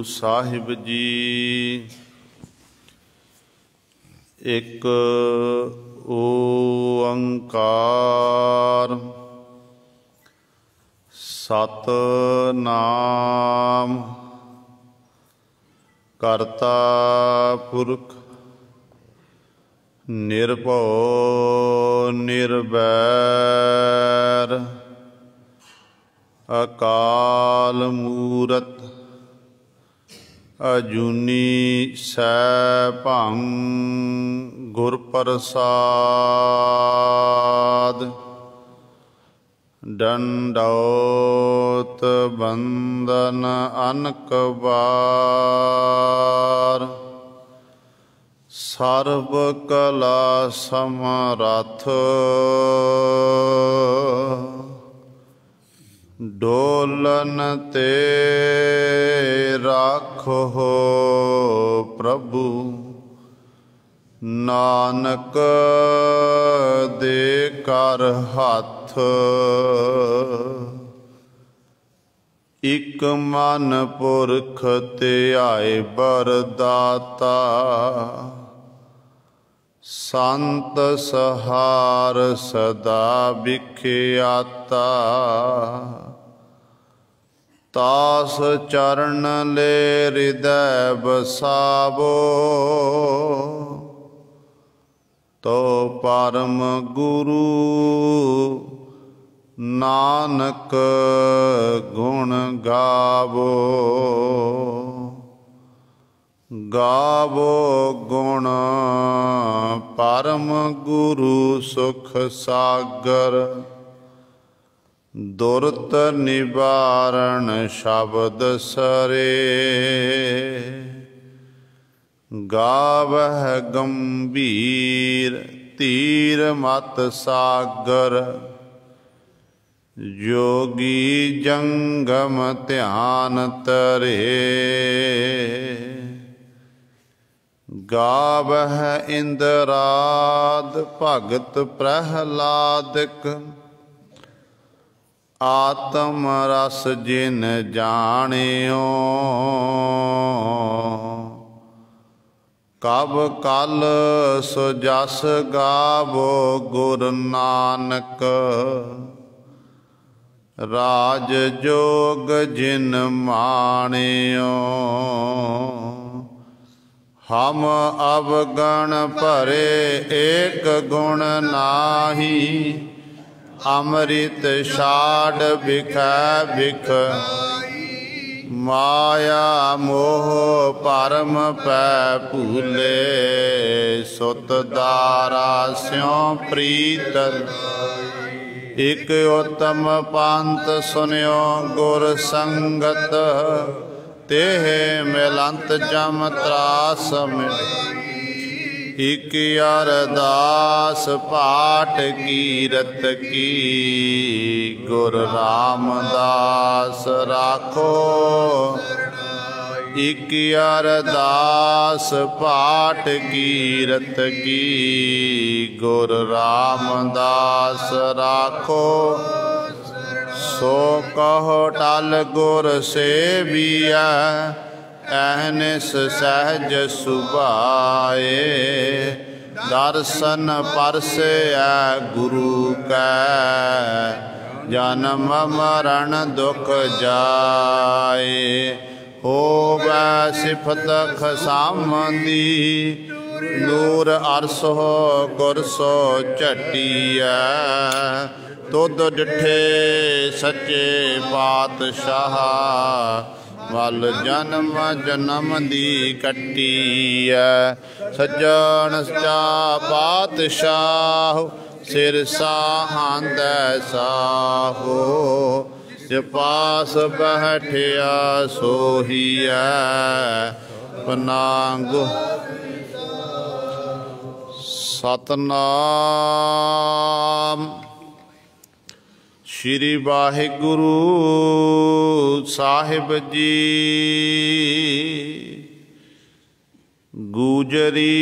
ਸਾਹਿਬ ਜੀ। ਇੱਕ ਓੰਕਾਰ ਸਤਿਨਾਮ ਕਰਤਾ ਪੁਰਖ ਨਿਰਭਉ ਨਿਰਵੈਰ ਅਕਾਲ ਮੂਰਤ ਅਜੂਨੀ ਸੈਭੰ ਗੁਰ ਪ੍ਰਸਾਦ। ਡੰਡੌਤ ਬੰਦਨ ਅਨਕ ਬਾਰ ਸਰਬ ਕਲਾ ਸਮਰੱਥ ਡੋਲਨ ਤੇ ਰਾਖੋ ਪ੍ਰਭੂ ਨਾਨਕ ਦੇ ਕਰ ਹੱਥ। ਇਕ ਮਨ ਪੁਰਖ ਧਿਆਏ ਬਰਦਾਤਾ ਸੰਤ ਸਹਾਰ ਸਦਾ ਵਿਖਿਆਤਾ। ਤਾਸ ਚਰਨ ਲੈ ਹਿਰਦੈ ਬਸਾਵੋ ਤੋ ਪਰਮ ਗੁਰੂ ਨਾਨਕ ਗੁਣ ਗਾਵੋ। ਗਾਵੋ ਗੁਣ ਪਰਮ ਗੁਰੂ ਸੁਖ ਸਾਗਰ ਦੁਰਤ ਨਿਵਾਰਣ ਸ਼ਬਦ ਸਰੇ। ਗਾਵਹਿ ਗੰਭੀਰ ਧੀਰ ਮਤ ਸਾਗਰ ਜੋਗੀ ਜੰਗਮ ਧਿਆਨ ਧਰੇ। ਗਾਵਹਿ ਇੰਦਰਾਦ ਭਗਤ ਪ੍ਰਹਲਾਦਿਕ ਆਤਮ ਰਸ ਜਿਨ ਜਾਣਿਓ। ਕਬ ਕਲ ਸੋ ਜਸ ਗਾਵੋ ਗੁਰ ਨਾਨਕ ਰਾਜ ਜੋਗ ਜਿਨ ਮਾਣਿਓ। ਹਮ ਅਵਗਣ ਭਰੇ ਏਕ ਗੁਣ ਨਾਹੀ ਅੰਮ੍ਰਿਤ ਛਾੜ ਬਿਖੈ ਬਿਖ। ਮਾਇਆ ਮੋਹ ਭਰਮ ਪੈ ਭੂਲੇ ਸੁਤ ਦਾਰਾ ਸਿਉ ਪ੍ਰੀਤ। ਇਕ ਉਤਮ ਪੰਥ ਸੁਨਿਓ ਗੁਰ ਸੰਗਤ ਤੇਹ ਮਿਲੰਤ ਜਮ ਤਰਾਸ ਮਿਟ। ਇਕ ਅਰਦਾਸ ਪਾਠ ਕੀਰਤ ਕੀ ਗੁਰ ਰਾਮਦਾਸ ਰਾਖੋ। ਇਕ ਅਰਦਾਸ ਪਾਠ ਕੀਰਤ ਕੀ ਗੁਰ ਰਾਮਦਾਸ ਰਾਖੋ। ਸੋ ਕਹੋ ਟਲ ਗੁਰ ਸੇਵੀਐ ਅਹਨਿਸ ਸਹਿਜ ਸੁਭਾਏ। ਦਰਸ਼ਨ ਪਰਸੈ ਗੁਰੂ ਕੈ ਜਨਮ ਮਰਨ ਦੁਖ ਜਾਏ। ਹੋਵੈ ਸਿਫਤ ਖਸਾਮਦੀ ਨੂਰ ਅਰਸੋ ਗੁਰਸੋ ਝਟੀਐ। ਤੁਧ ਡਿਠੇ ਸੱਚੇ ਪਾਤਸ਼ਾਹ ਵੱਲ ਜਨਮ ਜਨਮ ਦੀ ਕੱਟੀਐ। ਸੱਜਣ ਸੱਚਾ ਪਾਤਸ਼ਾਹ ਸਿਰ ਸਾਹਾਂਦੈ ਸਾਹੋ। ਜੇ ਪਾਸ ਬੈਠਿਆ ਸੋਹੀਐ ਪਨਾਗ। ਸਤਨਾਮ ਸ਼੍ਰੀ ਵਾਹਿਗੁਰੂ ਸਾਹਿਬ ਜੀ। ਗੂਜਰੀ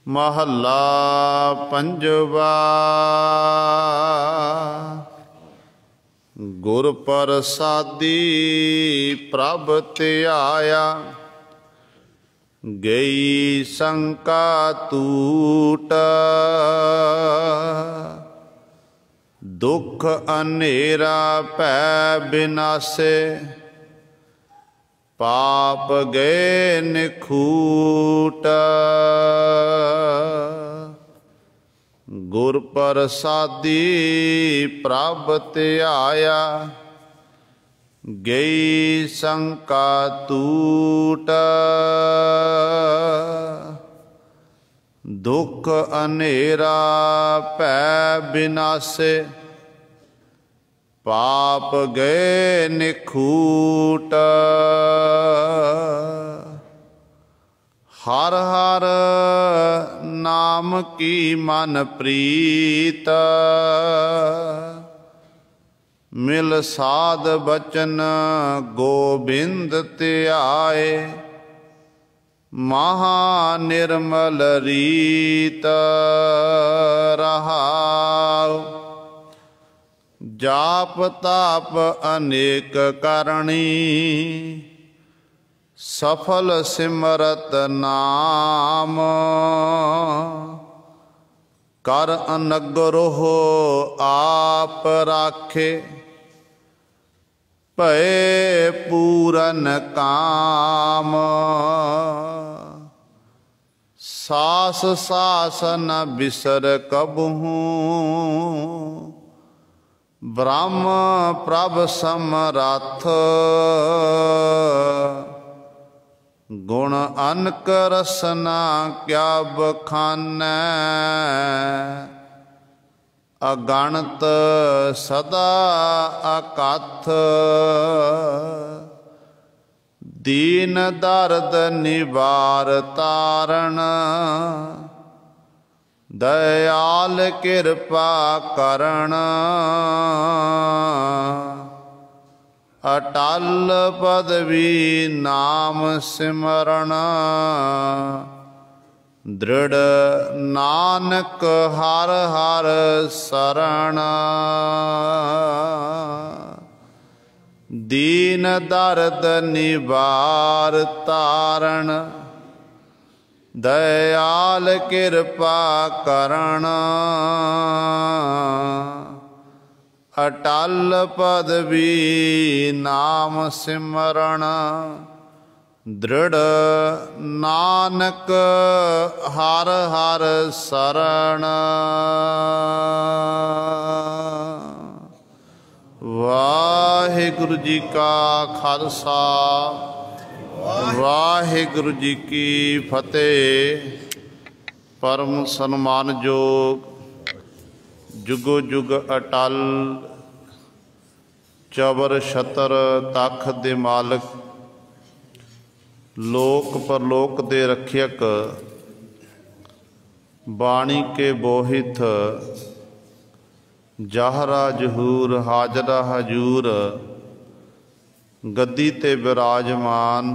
ਮਹੱਲਾ ਪੰਜਵਾ। गुर प्रसादी प्रभ त्याया, गई शंका टूट। दुख अनेरा भै बिनासे, पाप गए निखूट। गुर प्रसादी प्रभ त्याया, गई शंका टूट। दुख अनेरा भै बिनासे, पाप गए निखूट। हर हर नाम की मन प्रीत, मिल साध बचन गोबिंद त्याए। महा निर्मल रीत रहाओ, जाप ताप अनेक करणी। सफल सिमरत नाम, कर अनगरोह आप राखे। भय पूरन काम, सास सास न बिसर कबहूँ। ब्रह्म प्रभ समरथ, गुण अनक रसना क्या बखानै। अगणत सदा अकथ, दीन दर्द निवार तारण। दयाल कृपा करण, अटल पदवी नाम सिमरण। दृढ़ नानक हर हर शरण। दीन दर्द निवार तारण, दयाल कृपा करण। अटल पदवी नाम सिमरण। दृढ़ नानक हर हर शरण। वाहिगुरु जी का खालसा, वाहिगुरु जी की फतेह। परम सन्मानयोग, जुगो जुग अटल, चबर छतर तख दे मालक, लोक परलोक दे रखियक, बाणी के बोहित, जाहरा जहूर हाजरा हजूर, गद्दी ते विराजमान।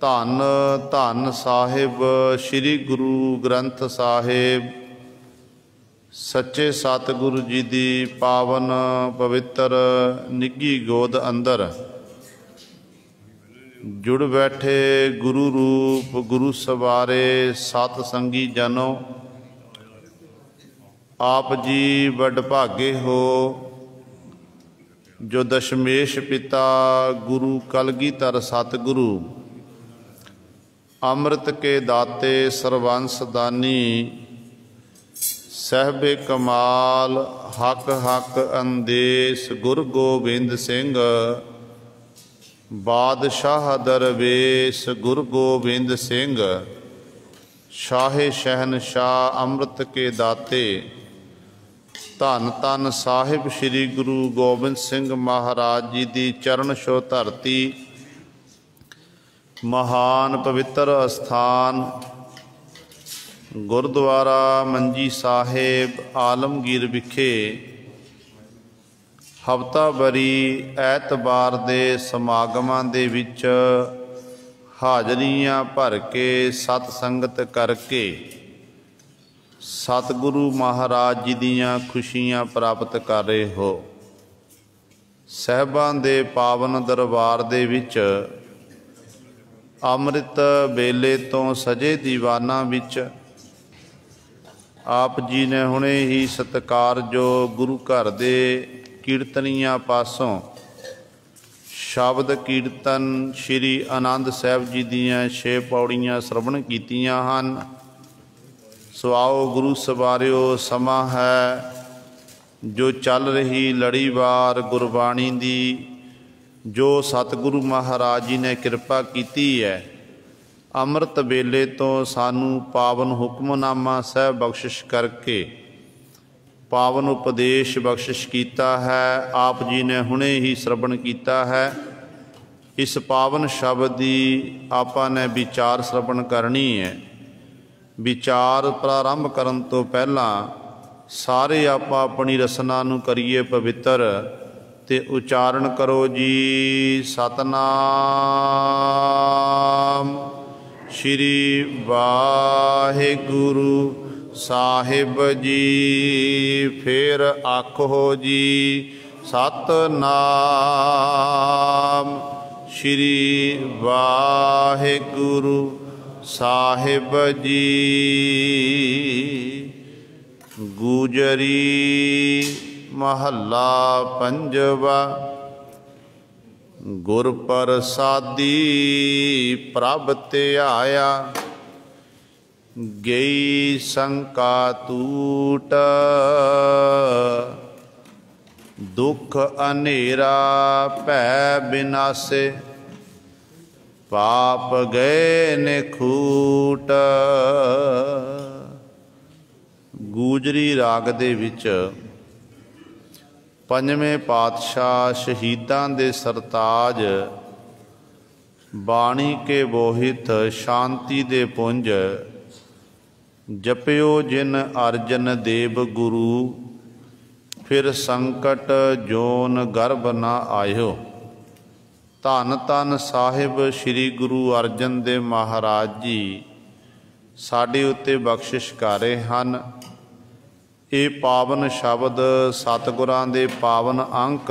धन धन साहिब श्री गुरु ग्रंथ साहिब, सच्चे सतगुरु जी दी पावन पवित्र निੱਘੀ गोद अंदर जुड़ बैठे गुरु रूप गुरु सवारे सत संगी जनो। आप जी बड़ भागे हो, जो दशमेश पिता गुरु कलगीधर सतगुरु, अमृत के दाते सरबंस दानी, सहबे कमाल हक हक अंदेश गुरु गोबिंद सिंह, बादशाह दरवेश गुरु गोबिंद सिंह, शाहे शहनशाह अमृत के दाते। धन धन साहिब श्री गुरु गोबिंद सिंह महाराज जी की चरण छो धरती, महान पवित्र अस्थान गुरुद्वारा मंजी साहिब आलमगीर विखे हफ्तावारी ਐਤਵਾਰ ਦੇ ਸਮਾਗਮਾਂ ਦੇ ਵਿੱਚ ਹਾਜ਼ਰੀਆਂ ਭਰ ਕੇ ਸਤ ਸੰਗਤ ਕਰਕੇ सतगुरु महाराज जी दियाँ खुशियाँ प्राप्त कर रहे हो। ਸਾਹਿਬਾਂ ਦੇ ਪਾਵਨ ਦਰਬਾਰ ਦੇ ਵਿੱਚ ਅੰਮ੍ਰਿਤ ਵੇਲੇ ਤੋਂ ਸਜੇ ਦੀਵਾਨਾਂ ਵਿੱਚ ਆਪ ਜੀ ਨੇ ਹੁਣੇ ਹੀ ਸਤਿਕਾਰਯੋਗ ਗੁਰੂ ਘਰ ਦੇ ਕੀਰਤਨੀਆਂ ਪਾਸੋਂ ਸ਼ਬਦ ਕੀਰਤਨ ਸ਼੍ਰੀ ਆਨੰਦ ਸਾਹਿਬ ਜੀ ਦੀਆਂ 6 ਪੌੜੀਆਂ ਸਰਵਣ ਕੀਤੀਆਂ ਹਨ। ਸੋ ਆਓ ਗੁਰੂ ਸਵਾਰਿਓ, ਸਮਾਂ ਹੈ ਜੋ ਚੱਲ ਰਹੀ ਲੜੀਵਾਰ ਗੁਰਬਾਣੀ ਦੀ, ਜੋ ਸਤਿਗੁਰੂ ਮਹਾਰਾਜ ਜੀ ਨੇ ਕਿਰਪਾ ਕੀਤੀ ਹੈ। ਅੰਮ੍ਰਿਤ ਵੇਲੇ ਤੋਂ ਸਾਨੂੰ ਪਾਵਨ ਹੁਕਮਨਾਮਾ ਸਾਹਿਬ ਬਖਸ਼ਿਸ਼ ਕਰਕੇ ਪਾਵਨ ਉਪਦੇਸ਼ ਬਖਸ਼ਿਸ਼ ਕੀਤਾ ਹੈ। ਆਪ ਜੀ ਨੇ ਹੁਣੇ ਹੀ ਸਰਵਣ ਕੀਤਾ ਹੈ। ਇਸ ਪਾਵਨ ਸ਼ਬਦ ਦੀ ਆਪਾਂ ਨੇ ਵਿਚਾਰ ਸਰਵਣ ਕਰਨੀ ਹੈ। ਵਿਚਾਰ ਪ੍ਰਾਰੰਭ ਕਰਨ ਤੋਂ ਪਹਿਲਾਂ ਸਾਰੇ ਆਪਾਂ ਆਪਣੀ ਰਸਨਾ ਨੂੰ ਕਰੀਏ ਪਵਿੱਤਰ ਤੇ ਉਚਾਰਨ ਕਰੋ ਜੀ ਸਤਨਾਮ ਸ਼੍ਰੀ ਵਾਹਿਗੁਰੂ ਸਾਹਿਬ ਜੀ। ਫਿਰ ਆਖੋ ਜੀ ਸਤਨਾਮ ਸ਼੍ਰੀ ਵਾਹਿਗੁਰੂ ਸਾਹਿਬ ਜੀ। ਗੁਜਰੀ ਮਹੱਲਾ ਪੰਜਵਾ। ਗੁਰ ਪ੍ਰਸਾਦੀ ਪ੍ਰਭ ਧਿਆਇਆ, ਗਈ ਸ਼ੰਕਾ ਟੂਟ। ਦੁਖ ਹਨੇਰਾ ਭੈ ਬਿਨਾਸੇ, ਪਾਪ ਗਏ ਨਿਖੂਟ। ਗੂਜਰੀ ਰਾਗ ਦੇ ਵਿੱਚ ਪੰਜਵੇਂ ਪਾਤਸ਼ਾਹ ਸ਼ਹੀਦਾਂ ਦੇ ਸਰਤਾਜ ਬਾਣੀ ਕੇ ਬੋਹਿਤ ਸ਼ਾਂਤੀ ਦੇ ਪੁੰਜ, ਜਪਿਓ ਜਿਨ ਅਰਜਨ ਦੇਵ ਗੁਰੂ, ਫਿਰ ਸੰਕਟ ਜੋਨ ਗਰਭ ਨਾ ਆਇਓ। ਧੰਨ ਧੰਨ ਸਾਹਿਬ ਸ੍ਰੀ ਗੁਰੂ ਅਰਜਨ ਦੇਵ ਮਹਾਰਾਜ ਜੀ ਸਾਡੇ ਉੱਤੇ ਬਖਸ਼ਿਸ਼ ਕਰ ਰਹੇ ਹਨ। ਇਹ ਪਾਵਨ ਸ਼ਬਦ ਸਤਿਗੁਰਾਂ ਦੇ ਪਾਵਨ ਅੰਕ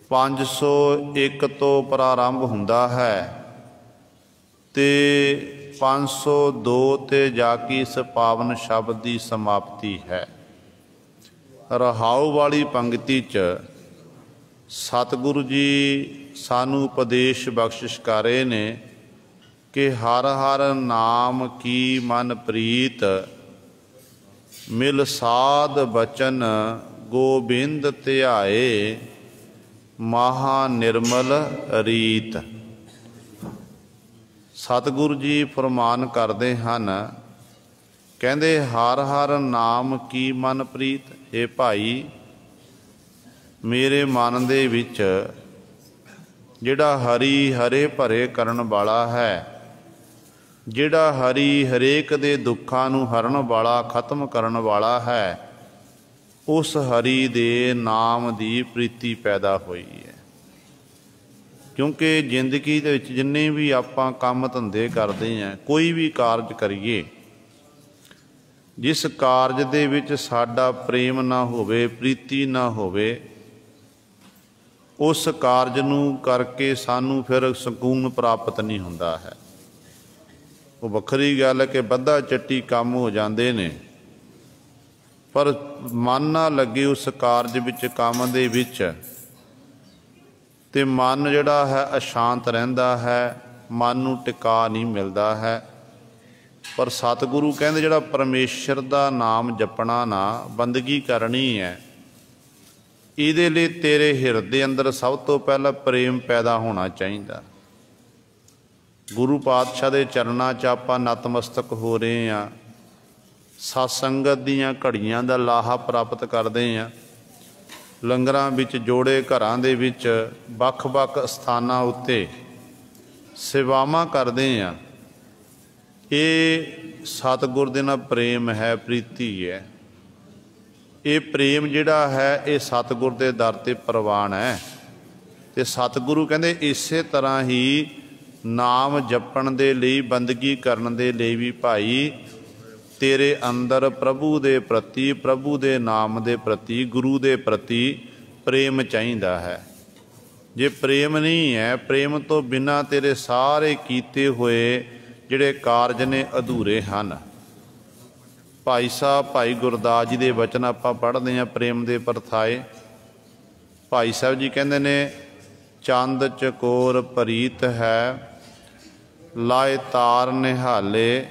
501 ਤੋਂ ਪ੍ਰਾਰੰਭ ਹੁੰਦਾ ਹੈ ਤੇ 502 ਤੇ ਜਾ ਕੇ ਇਸ ਪਾਵਨ ਸ਼ਬਦ ਦੀ ਸਮਾਪਤੀ ਹੈ। ਰਹਾਉ ਵਾਲੀ ਪੰਕਤੀ 'ਚ ਸਤਿਗੁਰੂ ਜੀ ਸਾਨੂੰ ਉਪਦੇਸ਼ ਬਖਸ਼ਿਸ਼ ਕਰ ਰਹੇ ਨੇ ਕਿ ਹਰ ਹਰ ਨਾਮ ਕੀ ਮਨ ਪ੍ਰੀਤ, ਮਿਲ ਸਾਧ ਬਚਨ ਗੋਬਿੰਦ ਧਿਆਏ, ਮਹਾ ਨਿਰਮਲ ਰੀਤ। ਸਤਿਗੁਰੂ ਜੀ ਫਰਮਾਨ ਕਰਦੇ ਹਨ, ਕਹਿੰਦੇ ਹਰ ਹਰ ਨਾਮ ਕੀ ਮਨ ਪ੍ਰੀਤ। ਇਹ ਭਾਈ ਮੇਰੇ ਮਨ ਦੇ ਵਿੱਚ ਜਿਹੜਾ ਹਰੀ ਹਰੇ ਭਰੇ ਕਰਨ ਵਾਲਾ ਹੈ, ਜਿਹੜਾ ਹਰੀ ਹਰੇਕ ਦੇ ਦੁੱਖਾਂ ਨੂੰ ਹਰਨ ਵਾਲਾ ਖਤਮ ਕਰਨ ਵਾਲਾ ਹੈ, ਉਸ ਹਰੀ ਦੇ ਨਾਮ ਦੀ ਪ੍ਰੀਤੀ ਪੈਦਾ ਹੋਈ ਹੈ। ਕਿਉਂਕਿ ਜ਼ਿੰਦਗੀ ਦੇ ਵਿੱਚ ਜਿੰਨੇ ਵੀ ਆਪਾਂ ਕੰਮ ਧੰਦੇ ਕਰਦੇ ਹਾਂ, ਕੋਈ ਵੀ ਕਾਰਜ ਕਰੀਏ, ਜਿਸ ਕਾਰਜ ਦੇ ਵਿੱਚ ਸਾਡਾ ਪ੍ਰੇਮ ਨਾ ਹੋਵੇ, ਪ੍ਰੀਤੀ ਨਾ ਹੋਵੇ, ਉਸ ਕਾਰਜ ਨੂੰ ਕਰਕੇ ਸਾਨੂੰ ਫਿਰ ਸਕੂਨ ਪ੍ਰਾਪਤ ਨਹੀਂ ਹੁੰਦਾ ਹੈ। ਉਹ ਵੱਖਰੀ ਗੱਲ ਹੈ ਕਿ ਬੱਧਾ ਚੱਟੀ ਕੰਮ ਹੋ ਜਾਂਦੇ ਨੇ, ਪਰ ਮਨ ਨਾ ਲੱਗੇ ਉਸ ਕਾਰਜ ਵਿੱਚ, ਕੰਮ ਦੇ ਵਿੱਚ, ਤੇ ਮਨ ਜਿਹੜਾ ਹੈ ਅਸ਼ਾਂਤ ਰਹਿੰਦਾ ਹੈ, ਮਨ ਨੂੰ ਟਿਕਾ ਨਹੀਂ ਮਿਲਦਾ ਹੈ। ਪਰ ਸਤਿਗੁਰੂ ਕਹਿੰਦੇ ਜਿਹੜਾ ਪਰਮੇਸ਼ਰ ਦਾ ਨਾਮ ਜਪਣਾ ਨਾ, ਬੰਦਗੀ ਕਰਨੀ ਹੈ, ਇਹਦੇ ਲਈ ਤੇਰੇ ਹਿਰਦੇ ਅੰਦਰ ਸਭ ਤੋਂ ਪਹਿਲਾਂ ਪ੍ਰੇਮ ਪੈਦਾ ਹੋਣਾ ਚਾਹੀਦਾ। ਗੁਰੂ ਪਾਤਸ਼ਾਹ ਦੇ ਚਰਨਾਂ 'ਚ ਆਪਾਂ ਨਤਮਸਤਕ ਹੋ ਰਹੇ ਹਾਂ, ਸਤ ਸੰਗਤ ਦੀਆਂ ਘੜੀਆਂ ਦਾ ਲਾਹਾ ਪ੍ਰਾਪਤ ਕਰਦੇ ਹਾਂ, ਲੰਗਰਾਂ ਵਿੱਚ, ਜੋੜੇ ਘਰਾਂ ਦੇ ਵਿੱਚ, ਵੱਖ-ਵੱਖ ਸਥਾਨਾਂ ਉੱਤੇ ਸੇਵਾਵਾਂ ਕਰਦੇ ਹਾਂ। ਇਹ ਸਤਿਗੁਰ ਦੇ ਨਾਲ ਪ੍ਰੇਮ ਹੈ, ਪ੍ਰੀਤੀ ਹੈ। ਇਹ ਪ੍ਰੇਮ ਜਿਹੜਾ ਹੈ ਇਹ ਸਤਿਗੁਰ ਦੇ ਦਰ 'ਤੇ ਪ੍ਰਵਾਨ ਹੈ। ਤੇ ਸਤਿਗੁਰੂ ਕਹਿੰਦੇ ਇਸੇ ਤਰ੍ਹਾਂ ਹੀ ਨਾਮ ਜਪਣ ਦੇ ਲਈ, ਬੰਦਗੀ ਕਰਨ ਦੇ ਲਈ ਵੀ ਭਾਈ ਤੇਰੇ ਅੰਦਰ ਪ੍ਰਭੂ ਦੇ ਪ੍ਰਤੀ, ਪ੍ਰਭੂ ਦੇ ਨਾਮ ਦੇ ਪ੍ਰਤੀ, ਗੁਰੂ ਦੇ ਪ੍ਰਤੀ ਪ੍ਰੇਮ ਚਾਹੀਦਾ ਹੈ। ਜੇ ਪ੍ਰੇਮ ਨਹੀਂ ਹੈ, ਪ੍ਰੇਮ ਤੋਂ ਬਿਨਾਂ ਤੇਰੇ ਸਾਰੇ ਕੀਤੇ ਹੋਏ ਜਿਹੜੇ ਕਾਰਜ ਨੇ ਅਧੂਰੇ ਹਨ। ਭਾਈ ਸਾਹਿਬ ਭਾਈ ਗੁਰਦਾਸ ਜੀ ਦੇ ਵਚਨ ਆਪਾਂ ਪੜ੍ਹਦੇ ਹਾਂ ਪ੍ਰੇਮ ਦੇ ਪਰਥਾਏ। ਭਾਈ ਸਾਹਿਬ ਜੀ ਕਹਿੰਦੇ ਨੇ, ਚੰਦ ਚਕੋਰ ਪ੍ਰੀਤ ਹੈ, ਲਾਏ ਤਾਰ ਨਿਹਾਲੇ,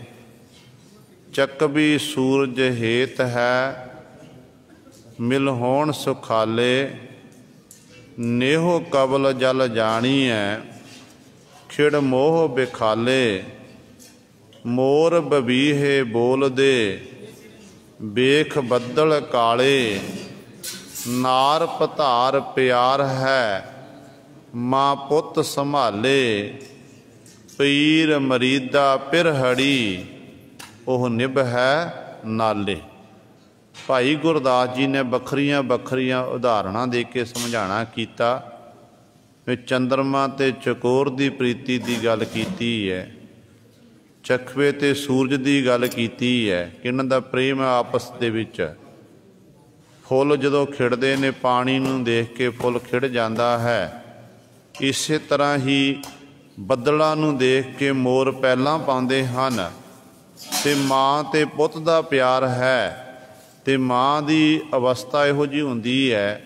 ਚੱਕਬੀ ਸੂਰਜ ਹੇਤ ਹੈ, ਮਿਲ ਹੋਣ ਸੁਖਾਲੇ, ਨੇਹੋ ਕਬਲ ਜਲ ਜਾਣੀਐ, ਖਿੜ ਮੋਹ ਬਿਖਾਲੇ, ਮੋਰ ਬਬੀਹੇ ਬੋਲਦੇ, ਵੇਖ ਬੱਦਲ ਕਾਲੇ, ਨਾਰ ਪਧਾਰ ਪਿਆਰ ਹੈ, ਮਾਂ ਪੁੱਤ ਸੰਭਾਲੇ, ਪੀਰ ਮਰੀਦਾ ਪਿਰਹੜੀ, ਉਹ ਨਿਭ ਹੈ ਨਾਲੇ। ਭਾਈ ਗੁਰਦਾਸ ਜੀ ਨੇ ਵੱਖਰੀਆਂ ਵੱਖਰੀਆਂ ਉਦਾਹਰਣਾਂ ਦੇ ਕੇ ਸਮਝਾਉਣਾ ਕੀਤਾ। ਚੰਦਰਮਾ ਅਤੇ ਚਕੋਰ ਦੀ ਪ੍ਰੀਤੀ ਦੀ ਗੱਲ ਕੀਤੀ ਹੈ, ਚਖਵੇ ਅਤੇ ਸੂਰਜ ਦੀ ਗੱਲ ਕੀਤੀ ਹੈ ਕਿ ਇਹਨਾਂ ਦਾ ਪ੍ਰੇਮ ਆਪਸ ਦੇ ਵਿੱਚ। ਫੁੱਲ ਜਦੋਂ ਖਿੜਦੇ ਨੇ, ਪਾਣੀ ਨੂੰ ਦੇਖ ਕੇ ਫੁੱਲ ਖਿੜ ਜਾਂਦਾ ਹੈ। ਇਸੇ ਤਰ੍ਹਾਂ ਹੀ ਬੱਦਲਾਂ ਨੂੰ ਦੇਖ ਕੇ ਮੋਰ ਪੈਲਾਂ ਪਾਉਂਦੇ ਹਨ। ਅਤੇ ਮਾਂ ਅਤੇ ਪੁੱਤ ਦਾ ਪਿਆਰ ਹੈ। ਅਤੇ ਮਾਂ ਦੀ ਅਵਸਥਾ ਇਹੋ ਜਿਹੀ ਹੁੰਦੀ ਹੈ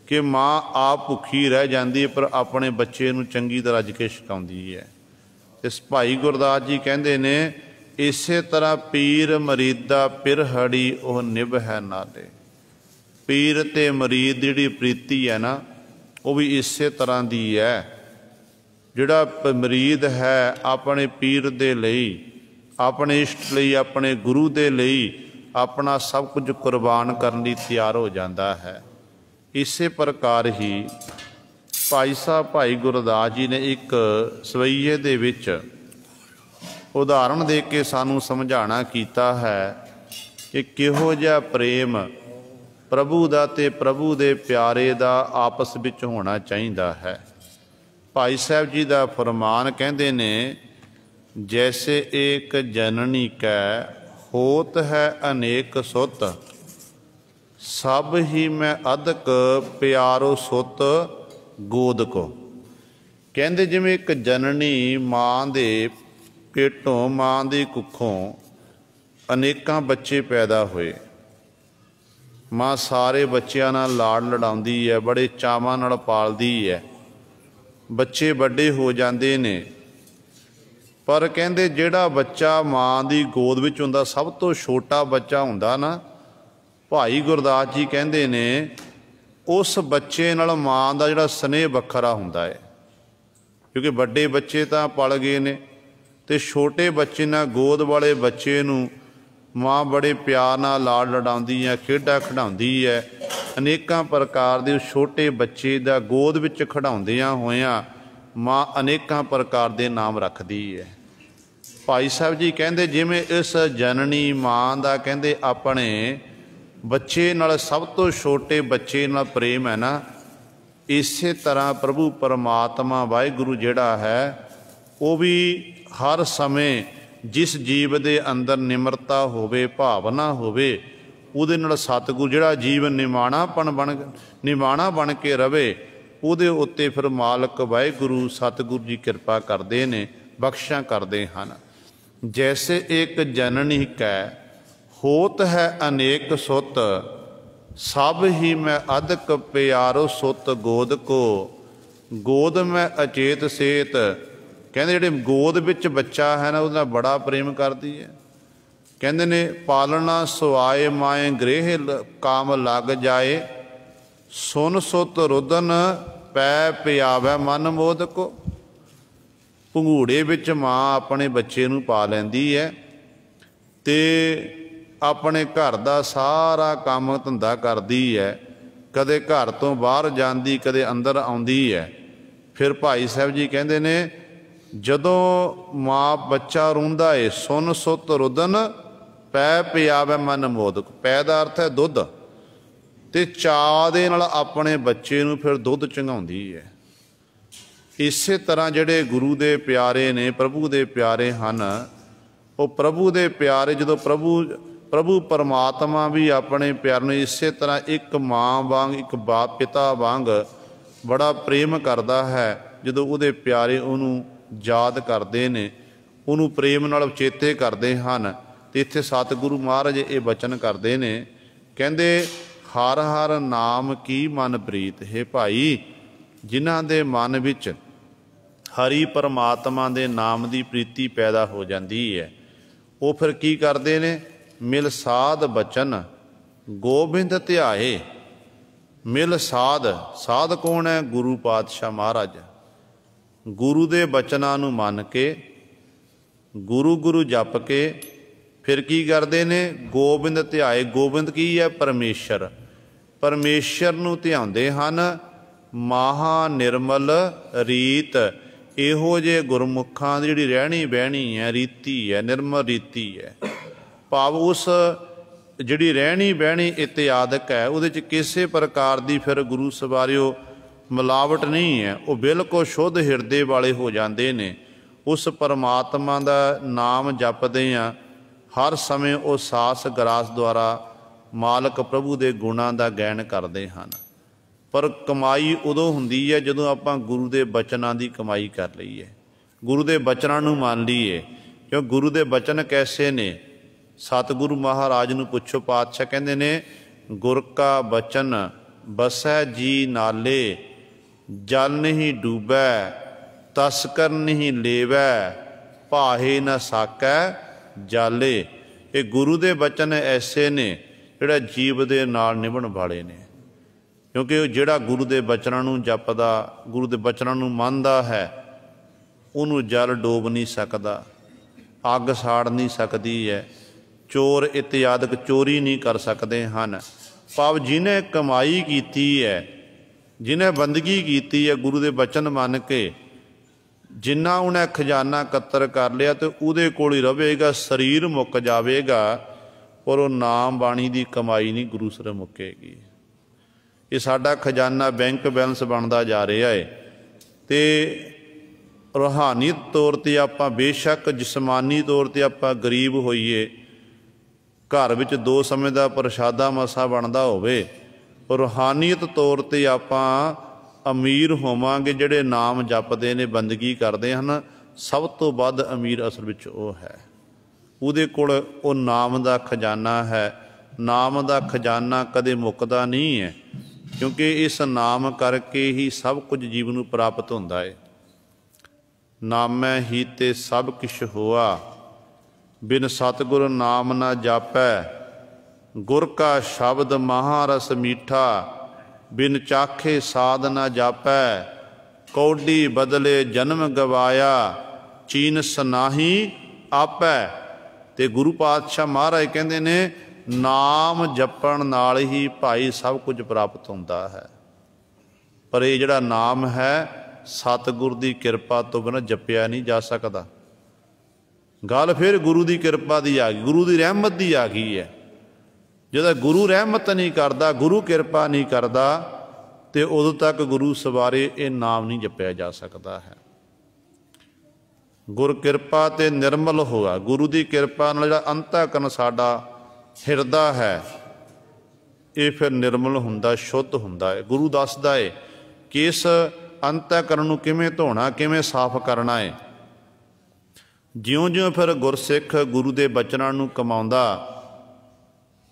ਕਿ ਮਾਂ ਆਪ ਭੁੱਖੀ ਰਹਿ ਜਾਂਦੀ ਹੈ, ਪਰ ਆਪਣੇ ਬੱਚੇ ਨੂੰ ਚੰਗੀ ਤਰ੍ਹਾਂ ਰੱਜ ਕੇ ਛਕਾਉਂਦੀ ਹੈ। ਅਤੇ ਭਾਈ ਗੁਰਦਾਸ ਜੀ ਕਹਿੰਦੇ ਨੇ, ਇਸੇ ਤਰ੍ਹਾਂ ਪੀਰ ਮਰੀਦਾ ਪਿਰਹੜੀ, ਉਹ ਨਿਭ ਹੈ ਨਾਲੇ। ਪੀਰ ਅਤੇ ਮਰੀਦ ਦੀ ਜਿਹੜੀ ਪ੍ਰੀਤੀ ਹੈ ਨਾ, ਉਹ ਵੀ ਇਸੇ ਤਰ੍ਹਾਂ ਦੀ ਹੈ। ਜਿਹੜਾ ਮਰੀਦ ਹੈ ਆਪਣੇ ਪੀਰ ਦੇ ਲਈ, ਆਪਣੇ ਇਸ਼ਟ ਲਈ, ਆਪਣੇ ਗੁਰੂ ਦੇ ਲਈ ਆਪਣਾ ਸਭ ਕੁਝ ਕੁਰਬਾਨ ਕਰਨ ਲਈ ਤਿਆਰ ਹੋ ਜਾਂਦਾ ਹੈ। ਇਸੇ ਪ੍ਰਕਾਰ ਹੀ ਭਾਈ ਸਾਹਿਬ ਭਾਈ ਗੁਰਦਾਸ ਜੀ ਨੇ ਇੱਕ ਸਵਈਏ ਦੇ ਵਿੱਚ ਉਦਾਹਰਣ ਦੇ ਕੇ ਸਾਨੂੰ ਸਮਝਾਉਣਾ ਕੀਤਾ ਹੈ ਕਿ ਕਿਹੋ ਜਿਹਾ ਪ੍ਰੇਮ ਪ੍ਰਭੂ ਦਾ ਅਤੇ ਪ੍ਰਭੂ ਦੇ ਪਿਆਰੇ ਦਾ ਆਪਸ ਵਿੱਚ ਹੋਣਾ ਚਾਹੀਦਾ ਹੈ। ਭਾਈ ਸਾਹਿਬ ਜੀ ਦਾ ਫਰਮਾਨ ਕਹਿੰਦੇ ਨੇ, ਜੈਸੇ ਏਕ ਜਨਨੀ ਕੈ ਹੋਤ ਹੈ ਅਨੇਕ ਸੁਤ, ਸਭ ਹੀ ਮੈਂ ਅਧਕ ਪਿਆਰੋ ਸੁਤ ਗੋਦ ਕੋ। ਕਹਿੰਦੇ ਜਿਵੇਂ ਇੱਕ ਜਨਨੀ ਮਾਂ ਦੇ ਪੇਟੋਂ, ਮਾਂ ਦੀ ਕੁੱਖੋਂ ਅਨੇਕਾਂ ਬੱਚੇ ਪੈਦਾ ਹੋਏ। ਮਾਂ ਸਾਰੇ ਬੱਚਿਆਂ ਨਾਲ ਲਾਡ ਲਡਾਉਂਦੀ ਹੈ, ਬੜੇ ਚਾਵਾਂ ਨਾਲ ਪਾਲਦੀ ਹੈ। ਬੱਚੇ ਵੱਡੇ ਹੋ ਜਾਂਦੇ ਨੇ, ਪਰ ਕਹਿੰਦੇ ਜਿਹੜਾ ਬੱਚਾ ਮਾਂ ਦੀ ਗੋਦ ਵਿੱਚ ਹੁੰਦਾ, ਸਭ ਤੋਂ ਛੋਟਾ ਬੱਚਾ ਹੁੰਦਾ ਨਾ, ਭਾਈ ਗੁਰਦਾਸ ਜੀ ਕਹਿੰਦੇ ਨੇ ਉਸ ਬੱਚੇ ਨਾਲ ਮਾਂ ਦਾ ਜਿਹੜਾ ਸਨੇਹ ਵੱਖਰਾ ਹੁੰਦਾ ਹੈ। ਕਿਉਂਕਿ ਵੱਡੇ ਬੱਚੇ ਤਾਂ ਪਲ ਗਏ ਨੇ, ਅਤੇ ਛੋਟੇ ਬੱਚੇ ਨਾਲ, ਗੋਦ ਵਾਲੇ ਬੱਚੇ ਨੂੰ ਮਾਂ ਬੜੇ ਪਿਆਰ ਨਾਲ ਲਾਡ ਲਡਾਉਂਦੀ ਹੈ, ਖੇਡਾਂ ਖਿਡਾਉਂਦੀ ਹੈ। ਅਨੇਕਾਂ ਪ੍ਰਕਾਰ ਦੇ ਛੋਟੇ ਬੱਚੇ ਦਾ ਗੋਦ ਵਿੱਚ ਖਿਡਾਉਂਦਿਆਂ ਹੋਇਆਂ ਮਾਂ ਅਨੇਕਾਂ ਪ੍ਰਕਾਰ ਦੇ ਨਾਮ ਰੱਖਦੀ ਹੈ। ਭਾਈ ਸਾਹਿਬ ਜੀ ਕਹਿੰਦੇ ਜਿਵੇਂ ਇਸ ਜਨਨੀ ਮਾਂ ਦਾ ਕਹਿੰਦੇ ਆਪਣੇ ਬੱਚੇ ਨਾਲ, ਸਭ ਤੋਂ ਛੋਟੇ ਬੱਚੇ ਨਾਲ ਪ੍ਰੇਮ ਹੈ ਨਾ, ਇਸੇ ਤਰ੍ਹਾਂ ਪ੍ਰਭੂ ਪਰਮਾਤਮਾ ਵਾਹਿਗੁਰੂ ਜਿਹੜਾ ਹੈ, ਉਹ ਵੀ ਹਰ ਸਮੇਂ ਜਿਸ ਜੀਵ ਦੇ ਅੰਦਰ ਨਿਮਰਤਾ ਹੋਵੇ, ਭਾਵਨਾ ਹੋਵੇ, ਉਹਦੇ ਨਾਲ ਸਤਿਗੁਰੂ ਜਿਹੜਾ ਜੀਵ ਨਿਮਾਣਾ ਬਣ ਕੇ ਰਵੇ, ਉਹਦੇ ਉੱਤੇ ਫਿਰ ਮਾਲਕ ਵਾਹਿਗੁਰੂ ਸਤਿਗੁਰੂ ਜੀ ਕਿਰਪਾ ਕਰਦੇ ਨੇ, ਬਖਸ਼ਾਂ ਕਰਦੇ ਹਨ। ਜੈਸੇ ਇੱਕ ਜਨਨੀ ਕੈ ਹੋਤ ਹੈ ਅਨੇਕ ਸੁਤ, ਸਭ ਹੀ ਮੈਂ ਅਧਕ ਪਿਆਰੋ ਸੁਤ ਗੋਦ ਕੋ। ਗੋਦ ਮੈਂ ਅਚੇਤ ਸੇਤ, ਕਹਿੰਦੇ ਜਿਹੜੇ ਗੋਦ ਵਿੱਚ ਬੱਚਾ ਹੈ ਨਾ, ਉਹਦੇ ਨਾਲ ਬੜਾ ਪ੍ਰੇਮ ਕਰਦੀ ਹੈ। ਕਹਿੰਦੇ ਨੇ ਪਾਲਣਾ ਸੁਆਏ ਮਾਏ ਗ੍ਰਹਿ ਕਾਮ ਲੱਗ ਜਾਏ, ਸੁਨ ਸੁਤ ਰੁਦਨ ਪੈ ਪਿਆਵੈ ਮਨ ਮੋਦ ਕੋ। ਭੰਗੂੜੇ ਵਿੱਚ ਮਾਂ ਆਪਣੇ ਬੱਚੇ ਨੂੰ ਪਾ ਲੈਂਦੀ ਹੈ ਅਤੇ ਆਪਣੇ ਘਰ ਦਾ ਸਾਰਾ ਕੰਮ ਧੰਦਾ ਕਰਦੀ ਹੈ, ਕਦੇ ਘਰ ਤੋਂ ਬਾਹਰ ਜਾਂਦੀ, ਕਦੇ ਅੰਦਰ ਆਉਂਦੀ ਹੈ। ਫਿਰ ਭਾਈ ਸਾਹਿਬ ਜੀ ਕਹਿੰਦੇ ਨੇ ਜਦੋਂ ਮਾਂ ਬੱਚਾ ਰੋਂਦਾ ਏ, ਸੁਨ ਸੁਤ ਰੁਦਨ ਪੈ ਪਿਆਵੈ ਮਨ ਮੋਦ। ਪੈ ਦਾ ਅਰਥ ਹੈ ਦੁੱਧ, ਅਤੇ ਚਾਅ ਦੇ ਨਾਲ ਆਪਣੇ ਬੱਚੇ ਨੂੰ ਫਿਰ ਦੁੱਧ ਚੰਘਾਉਂਦੀ ਹੈ। ਇਸੇ ਤਰ੍ਹਾਂ ਜਿਹੜੇ ਗੁਰੂ ਦੇ ਪਿਆਰੇ ਨੇ, ਪ੍ਰਭੂ ਦੇ ਪਿਆਰੇ ਹਨ, ਉਹ ਪ੍ਰਭੂ ਦੇ ਪਿਆਰੇ ਜਦੋਂ ਪ੍ਰਭੂ प्रभु परमात्मा भी अपने प्यार नूं इसे तरह एक माँ वांग एक बाप पिता वांग बड़ा प्रेम करता है। जदों उहदे प्यारे उहनूं याद करते ने, उहनूं प्रेम नाल चेते करते हैं, तो इत्थे सतगुरु महाराज ये बचन करते ने, कहते हर हर नाम की मन प्रीत। हे भाई, जिन्हां दे मन विच हरि परमात्मा दे नाम की प्रीति पैदा हो जाती है, वो फिर की करते ने, मिल साध बचन गोबिंद ध्याए। मिल साध, साध कौन है? गुरु पातशाह महाराज। गुरु दे बचनां नूं मन के, गुरु गुरु जप के, फिर की करते ने, गोबिंद ध्याए। गोबिंद की है? परमेश्वर। परमेश्वर नूं ध्याउंदे हन। महा निर्मल रीत, इहो जे गुरमुखां दी जिहड़ी रहणी बहणी है, रीति है, निर्मल रीति है। भाव उस जिहड़ी रहणी बहणी इत्यादक है, उहदे च किसी प्रकार की फिर गुरु सवारियो मिलावट नहीं है। वो बिल्कुल शुद्ध हिरदे वाले हो जाते ने। उस परमात्मा का नाम जपदे हैं, हर समय वो सास ग्रास द्वारा मालक प्रभु के गुणां का गैन करते हैं। पर कमाई उदों हुंदी है जदों आपां गुरु के बचनां की कमाई कर लईए, गुरु के बचनां नूं मान लीए। क्यों? गुरु के बचन कैसे ने? सतगुरु महाराज नूं पुछो, पातशाह कहंदे ने, गुर का बचन बसै जी नाले, जल नहीं डूबै, तस्कर नहीं लेवै, भाहे न साकै जाले। ये गुरु के बचन ऐसे ने जिहड़ा जीव दे नाल निभण वाले ने। क्योंकि जिहड़ा गुरु के बचनां नूं जपदा, गुरु के बचनां नूं मनदा है, उहनूं जल डोब नहीं सकदा, अग साड़ नहीं सकती है, चोर इत्यादक चोरी नहीं कर सकते हैं। भाव जिन्हें कमाई की है, जिन्हें बंदगी की है गुरु के बचन मन के, जिन्ना उन्हें खजाना कत्तर कर लिया तो उहदे कोल ही रहेगा, शरीर मुक जाएगा, पर वो नाम बाणी की कमाई नहीं गुरु सिर मुकेगी। ये साडा खजाना बैंक बैलेंस बनता जा रहा है। तो रूहानी तौर पर आपां बेशक जिसमानी तौर पर आपां गरीब होईए, घर विच 2 समय का प्रशादा मसा बनता होवे, पर रूहानीयत तौर पर आपां अमीर होवांगे जिहड़े नाम जपदे ने, बंदगी करते हैं। सब तो वध अमीर असल विच वो है, उहदे कोल वो नाम का खजाना है। नाम का खजाना कदे मुकदा नहीं है, क्योंकि इस नाम करके ही सब कुछ जीवन नूं प्राप्त होंदा है। नामै ही ते सब किश होआ, बिन सतगुर नाम ना जापै, गुर का शब्द महारस मीठा, बिन चाखे साध ना जापै, कौडी बदले जन्म गवाया, चीनस नाही आपै। ते गुरु पातशाह महाराज कहते ने, नाम जपण नाल ही भाई सब कुछ प्राप्त होंदा है। पर ये जिहड़ा नाम है सतगुर की किरपा तो बिना जपिया नहीं जा सकता। गल फिर गुरु की किरपा की आ गई, गुरु की रहमत की आ गई है। जो गुरु रहमत नहीं करता, गुरु किरपा नहीं करता, तो उदों तक गुरु सवारे ये नाम नहीं जपिया जा सकता है। गुर किरपा ते निर्मल होगा, गुरु की किरपा नाल जिहड़ा अंतःकरण साडा हिरदा है, ये फिर निर्मल हुंदा, शुद्ध हुंदा है। गुरु दसदा है कि इस अंतःकरण नूं किवें धोना, किवें साफ करना है। ज्यों-ज्यों फिर गुरसिख गुरु के बचनां नूं कमाउंदा,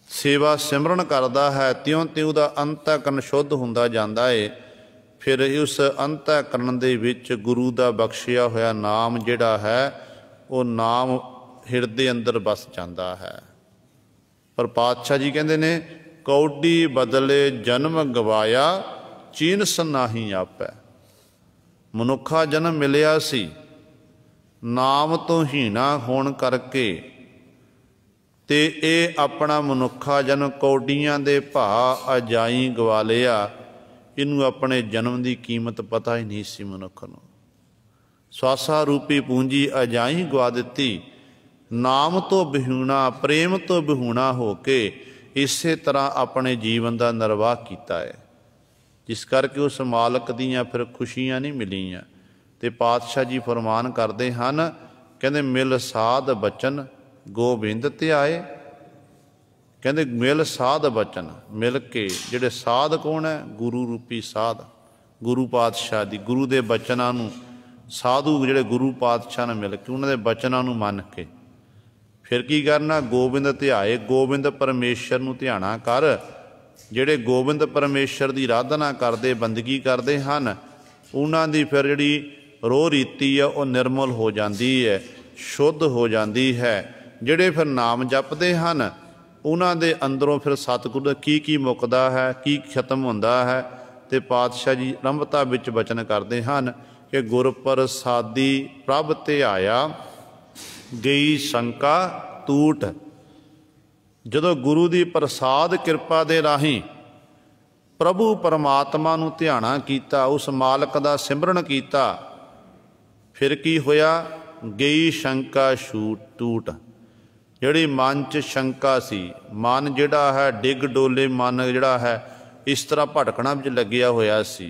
सेवा सिमरन करता है, त्यों-त्यों उहदा अंतःकरण शुद्ध हुंदा जांदा है। फिर उस अंतःकरण दे विच गुरु का बख्शिया होया नाम जिहड़ा है, वो नाम हिरदे अंदर बस जाता है। पर पातशाह जी कहते ने, कौडी बदले जन्म गवाया, चीनस नाही आपै। मनुखा जन्म मिलिया सी, नाम तो हीना होण करके, ते ये अपना मनुखा जन्म कौडियां दे भा अजाई गवा लिया। इनू अपने जन्म की कीमत पता ही नहीं सी मनुख नूं। स्वासा रूपी पूंजी अजाई गवा दिती। नाम तो बिहूणा, प्रेम तो बिहूणा होके इसे तरह अपने जीवन का निर्वाह किया है, जिस करके उस मालक दियाँ फिर खुशियाँ नहीं मिलियाँ। तो पातशाह जी फरमान करते हैं, कहते मिल साध बचन गोबिंद ध्याए। कहते मिल साध बचन, मिल के जिहड़े साध कौन है? गुरु रूपी साध, गुरु पातशाह दी गुरु दे बचनां नूं, साधु जिहड़े गुरु पातशाह नाल मिल के उन्हां दे बचनां नूं मन के फिर की करना? गोबिंद ध्याए, गोबिंद परमेश्वर नूं ध्याना कर। जिहड़े गोबिंद परमेश्वर दी आराधना करदे, बंदगी करदे हन, उन्हां दी फिर जिहड़ी रोह रीति है वह निर्मल हो जाती है, शुद्ध हो जाती है। जिहड़े फिर नाम जपदे हन उन्हां दे अंदरों फिर सतगुर की मुकदा है, की खत्म हुंदा है। ते पातशाह जी आरंभता विच बचन करते हैं कि गुर प्रसादी प्रभ ध्याया गई शंका तूट। जदों गुरु की प्रसाद किरपा दे राही प्रभु परमात्मा नूं ध्याना कीता, उस मालक दा सिमरन कीता, फिर की होया? गई शंका टूट। जिहड़ी मन च शंका सी, मन जिहड़ा है डिग डोले, मन जिहड़ा है इस तरह भटकना विच लग्या होया सी,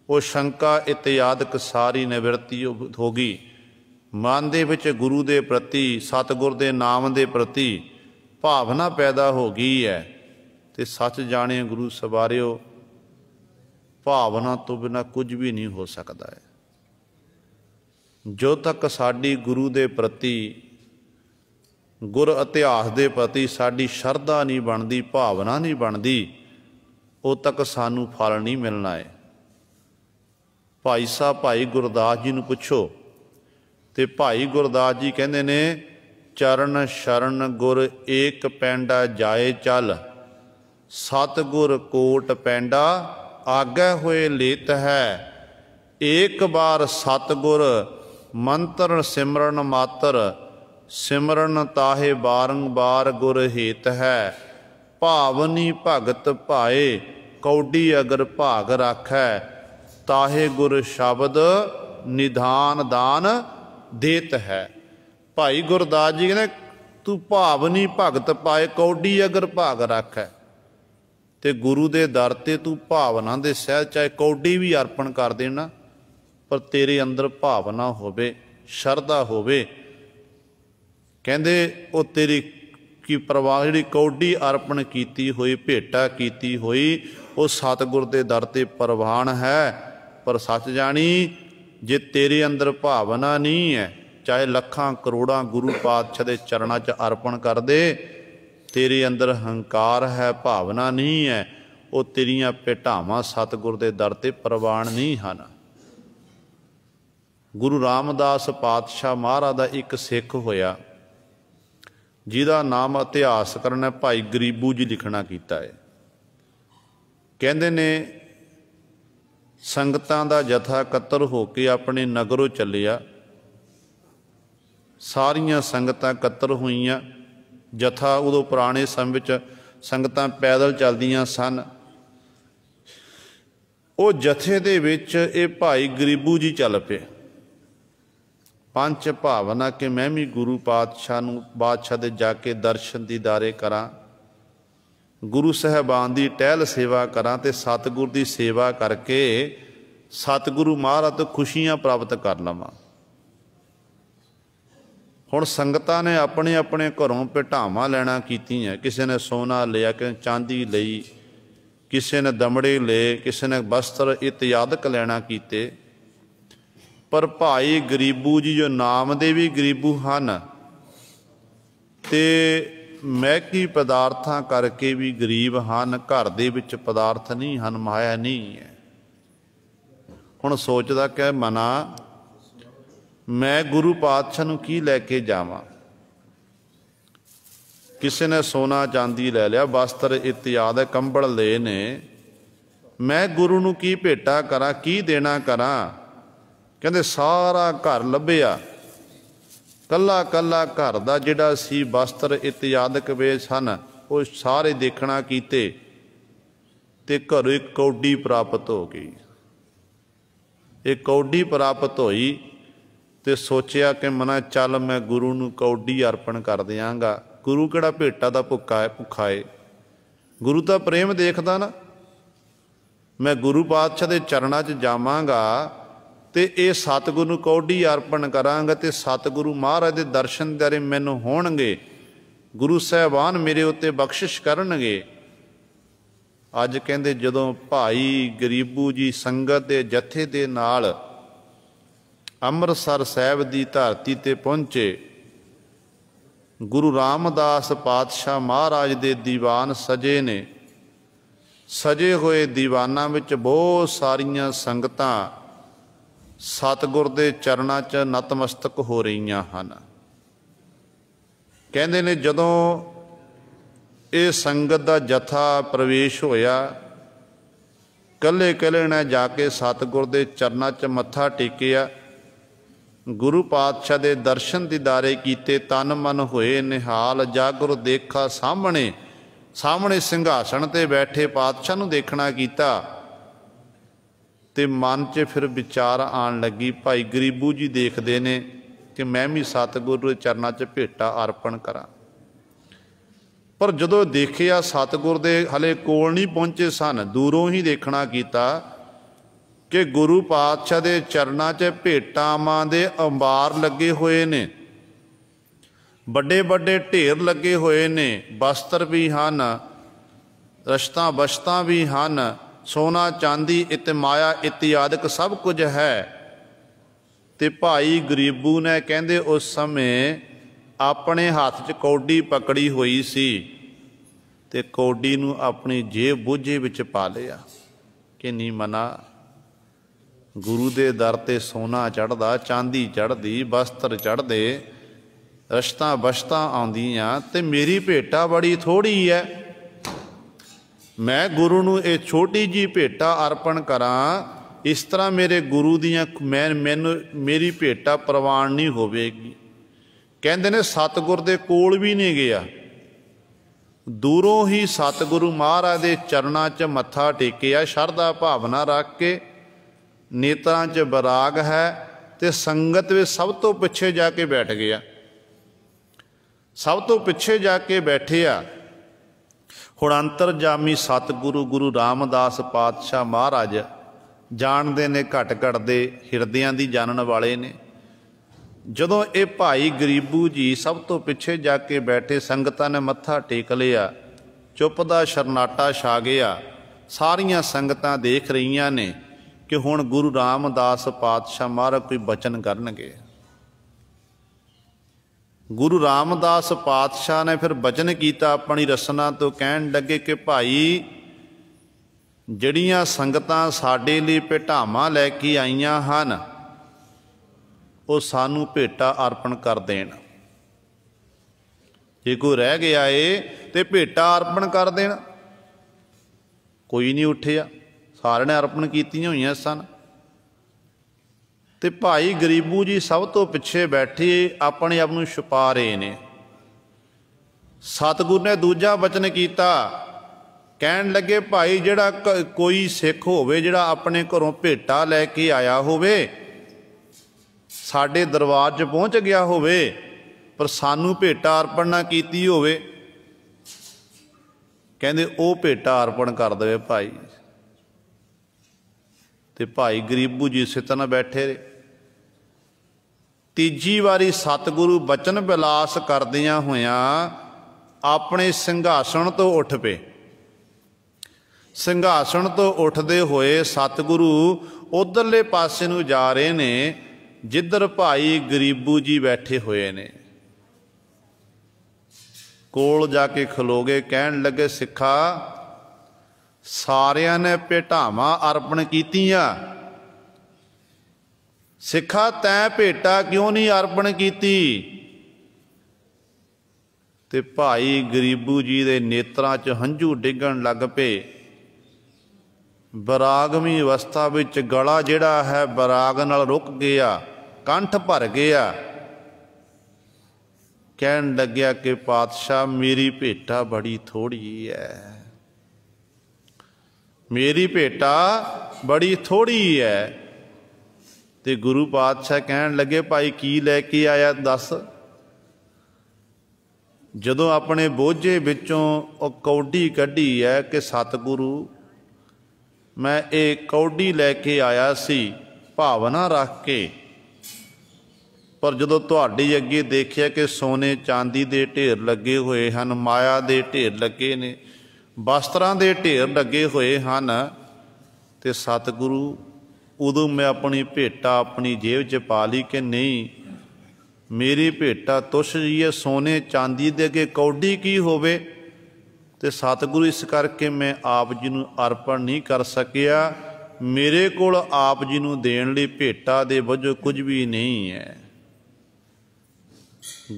वो शंका इत्यादक सारी निवृत्ति हो गई। मन दे विच गुरु दे प्रति, सतगुर दे नाम दे प्रति भावना पैदा हो गई है। ते सच जाने गुरु सवारियो, भावना तो बिना कुछ भी नहीं हो सकता है। जो तक साडी गुरु दे प्रति, गुर इतिहास के प्रति साड़ी शरधा नहीं बनती, भावना नहीं बनती, उद तक सानू फल नहीं मिलना है। भाई साहब भाई गुरदास जी नूं पुछो तो भाई गुरदास जी कहते ने, चरण शरण गुर एक पैंडा जाए चल, सतगुर कोट पैंडा आगे होए लेत है। एक बार सतगुर मंत्र सिमरन मातर, सिमरन ताहे बारंबार गुर हेत है। भावनी भगत भाए कौडी अगर भाग राखै, ताहे गुर शब्द निधान दान देत है। भाई गुरदास जी कहते तू भावनी भगत पाए कौडी अगर भाग राखै, ते गुरु दे दर ते तू भावना दे सह चाहे कौडी भी अर्पण कर देना, पर तेरे अंदर भावना होवे, शरधा होवे। कहते वो तेरी की परवाह जी कौडी अर्पण की हुई, भेटा की हुई, वो सतगुर के दर ते प्रवान है। पर सच जानी जे तेरे अंदर भावना नहीं है, चाहे लखां करोड़ां गुरु पातशाह के चरणों च अर्पण कर दे, तेरे अंदर हंकार है, भावना नहीं है, वो तेरियां भेटावां सतगुर के दर ते प्रवान नहीं हैं। गुरु रामदास पातशाह महाराज का एक सिख होया, जिहदा नाम इतिहास करना भाई गरीबू जी लिखना कीता है। कहते ने संगतां दा जथा इकत्तर होके अपने नगरों चलिया, सारियां संगतां इकत्तर होईयां। जथा उदों पुराने समय विच संगतां पैदल चलदियां सन। वो जथे दे विच ये भाई गरीबू जी चल पे, पंच भावना कि मैं भी गुरु पातशाह नूं बादशाह दे जाके दर्शन दीदारे करा, गुरु साहबान की टहल सेवा करा, ते सतगुर की सेवा करके सतगुरु महाराज तो खुशियां प्राप्त कर लवां। हुण संगतां ने अपने अपने घरों भेटावां लैना कीतियां, किसी ने सोना लिया, किसी ने चांदी लई, किसी ने दमड़े ले, किसी ने वस्त्र इत्यादक लैना कीते। पर भाई गरीबू जी जो नाम दे भी गरीबू हैं, ते मैगी पदार्थां करके भी गरीब हैं, घर दे विच पदार्थ नहीं हैं, माया नहीं है। हुण सोचदा कि मना मैं गुरु पातशाह नूं की लैके जावां। किसी ने सोना चांदी ले लिया, वस्त्र इत्यादि कंबल ले ने, मैं गुरु नूं की भेटा करा, की देना करा। कहते सारा घर लभ्या, कला कला घर का जिहड़ा सी वस्त्र इत्यादक वेश हैं वो सारे देखना कीते, ते घरों एक कौडी प्राप्त हो गई। एक कौडी प्राप्त होई ते सोचिया कि मना चल मैं गुरु नूं कौडी अर्पण कर दियांगा। गुरु किहड़ा भेटा दा भुक्खा है, गुरु तो प्रेम देखदा ना। मैं गुरु पातशाह दे चरणां च जावांगा ते ये सतगुरु नूं कौडी अर्पण करांगा, ते सतगुरु महाराज दे दर्शन दरे मैनूं होणगे, गुरु साहबान मेरे उत्ते बख्शिश करनगे। अज कहंदे जदों भाई गरीबू जी संगत दे जथे दे नाल अमृतसर साहिब दी धरती ते पहुंचे, गुरु रामदास पातशाह महाराज दे दीवान सजे ने। सजे होए दीवानां विच बहुत सारियां संगतां सतगुर दे चरणां च नतमस्तक हो रहीआं हन। कहंदे ने जदों ये संगत दा जथा प्रवेश होया, कल्ले कल्ले ने जाके सतगुर दे चरणां च मत्था टेकिया, गुरु पातशाह दे दर्शन दीदारे कीते, तन मन होए निहाल। जागुर देखा सामने, सामने सिंघासन ते बैठे पातशाह नूं देखना कीता ते मन च फिर विचार आन लगी, भाई गरीबू जी देखदे ने कि मैं भी सतगुरु दे चरणां च भेटा अर्पण करां। पर जदों देखिया सतगुर दे हले कोल नहीं पहुंचे सन, दूरों ही देखना कीता कि गुरु पातशाह दे चरणां च भेटावां दे अंबार लगे हुए ने, बड़े बड़े ढेर लगे हुए ने, वस्त्र भी हैं, रशतां बशतां भी हैं, सोना चांदी इत माया इत्यादिक सब कुछ है। ते भाई गरीबू ने कहंदे उस समय अपने हाथ च कौडी पकड़ी हुई सी ते कौडी नूं अपनी जेब बूझे विच पा लिया कि नहीं मना, गुरु दे दर ते सोना चढ़दा, चांदी चढ़दी, वस्त्र चढ़दे, रशतां बशतां आउंदियां ते मेरी भेटा बड़ी थोड़ी है। मैं गुरु नूं ये छोटी जी भेटा अर्पण करां, इस तरह मेरे गुरु दियां मैनूं मेरी भेटा प्रवान नहीं होवेगी। कहंदे ने सतगुर दे कोल भी नहीं गया, दूरों ही सतगुरु महाराज दे चरणां च मत्था टेकिया, शरधा भावना रख के, नेत्रां च बराग है ते संगत में सब तो पिछे जाके बैठ गया। सब तो पिछे जाके बैठे आ। हुण अंतरजामी सतगुरु गुरु रामदास पातशाह महाराज जानते ने, घट घट दे हिरदियां दी जानन वाले ने। जदों ये भाई गरीबू जी सब तो पिछे जाके बैठे, संगतां ने मत्था टेक लिया, चुप दा शरनाटा छा गया। सारियां संगतां देख रहीआं ने कि हुण गुरु रामदास पातशाह महाराज कोई बचन करनगे। गुरु रामदास पातशाह ने फिर बचन किया अपनी रसना तो, कहन लगे कि भाई जड़ियां संगतां साडे लई भेटावां लैके आईयां हन, वो सानू भेटा अर्पण कर देण। जे कोई रह गया है तो भेटा अर्पण कर देण। कोई नहीं उठिया, सारे ने अर्पण कीतियां होईयां सन। ते भाई गरीबू जी सब तो पिछे बैठे अपने आप नूं छुपा रहे ने। सतगुरु ने दूजा वचन किया, कहन लगे भाई जिहड़ा कोई सिख होवे जिहड़ा अपने घरों भेटा लैके आया होवे, साडे दरबार च पहुँच गया होवे, पर सानू भेटा अर्पण ना कीती होवे, कहंदे वो भेटा अर्पण कर देवे भाई। ते भाई गरीबू जी इसे तरह बैठे रहे। तीजी वारी सतगुरु बचन विलास करदियां होइयां अपने सिंघासन तो उठ पे। सिंघासन तो उठते हुए सतगुरु उधरले पासे नूं जा रहे ने जिधर भाई गरीबू जी बैठे हुए ने। कोल जाके खलो गए, कहन लगे सिखा सारियां ने भेटावां अर्पण कीतियां, सिखा तैं भेटा क्यों नहीं अर्पण कीती। ते भाई गरीबू जी दे नेत्रां च हंझू डिगण लग पे। बरागमी अवस्था विच गला जिहड़ा है बराग नाल रुक गया, कंठ भर गया। कहन लग्या कि पातशाह मेरी भेटा बड़ी थोड़ी है, मेरी भेटा बड़ी थोड़ी है। ते गुरु पातशाह कहन लगे भाई की लैके आया दस। जदों अपने बोझे विचों कौडी कढ़ी है कि सतगुरु मैं एक कौडी लैके आया सी भावना रख के, पर जदों तुहाडे अगे देखिया कि सोने चांदी के ढेर लगे हुए हैं, माया के ढेर लगे ने, वस्त्रां के ढेर लगे हुए हैं, तो सतगुरु उदों मैं अपनी भेटा अपनी जेब च पा ली कि नहीं, मेरी भेटा तुछ जी है, सोने चांदी दे अगे कौडी की होवे। तो सतगुरु इस करके मैं आप जी नूं अर्पण नहीं कर सकिया, मेरे कोल आप जी नूं देण लई भेटा दे वजों कुछ भी नहीं है।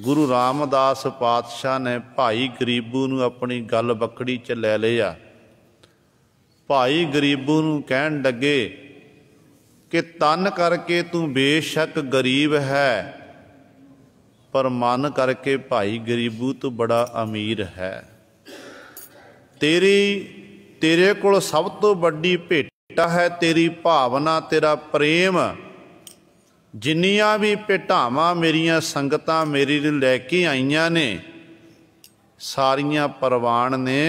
गुरु रामदास पातशाह ने भाई गरीबू नूं अपनी गल बकड़ी च लै लिया। भाई गरीबू नूं कहण लगे कि तन करके तू बेशक गरीब है, पर मन करके भाई गरीबू तू बड़ा अमीर है। तेरे कोल सब तो बड़ी भेटा है तेरी भावना, तेरा प्रेम। जिन्नियां भी भेटावां मेरियां संगतां मेरे लिए लैके आईयां ने, सारियां परवान ने,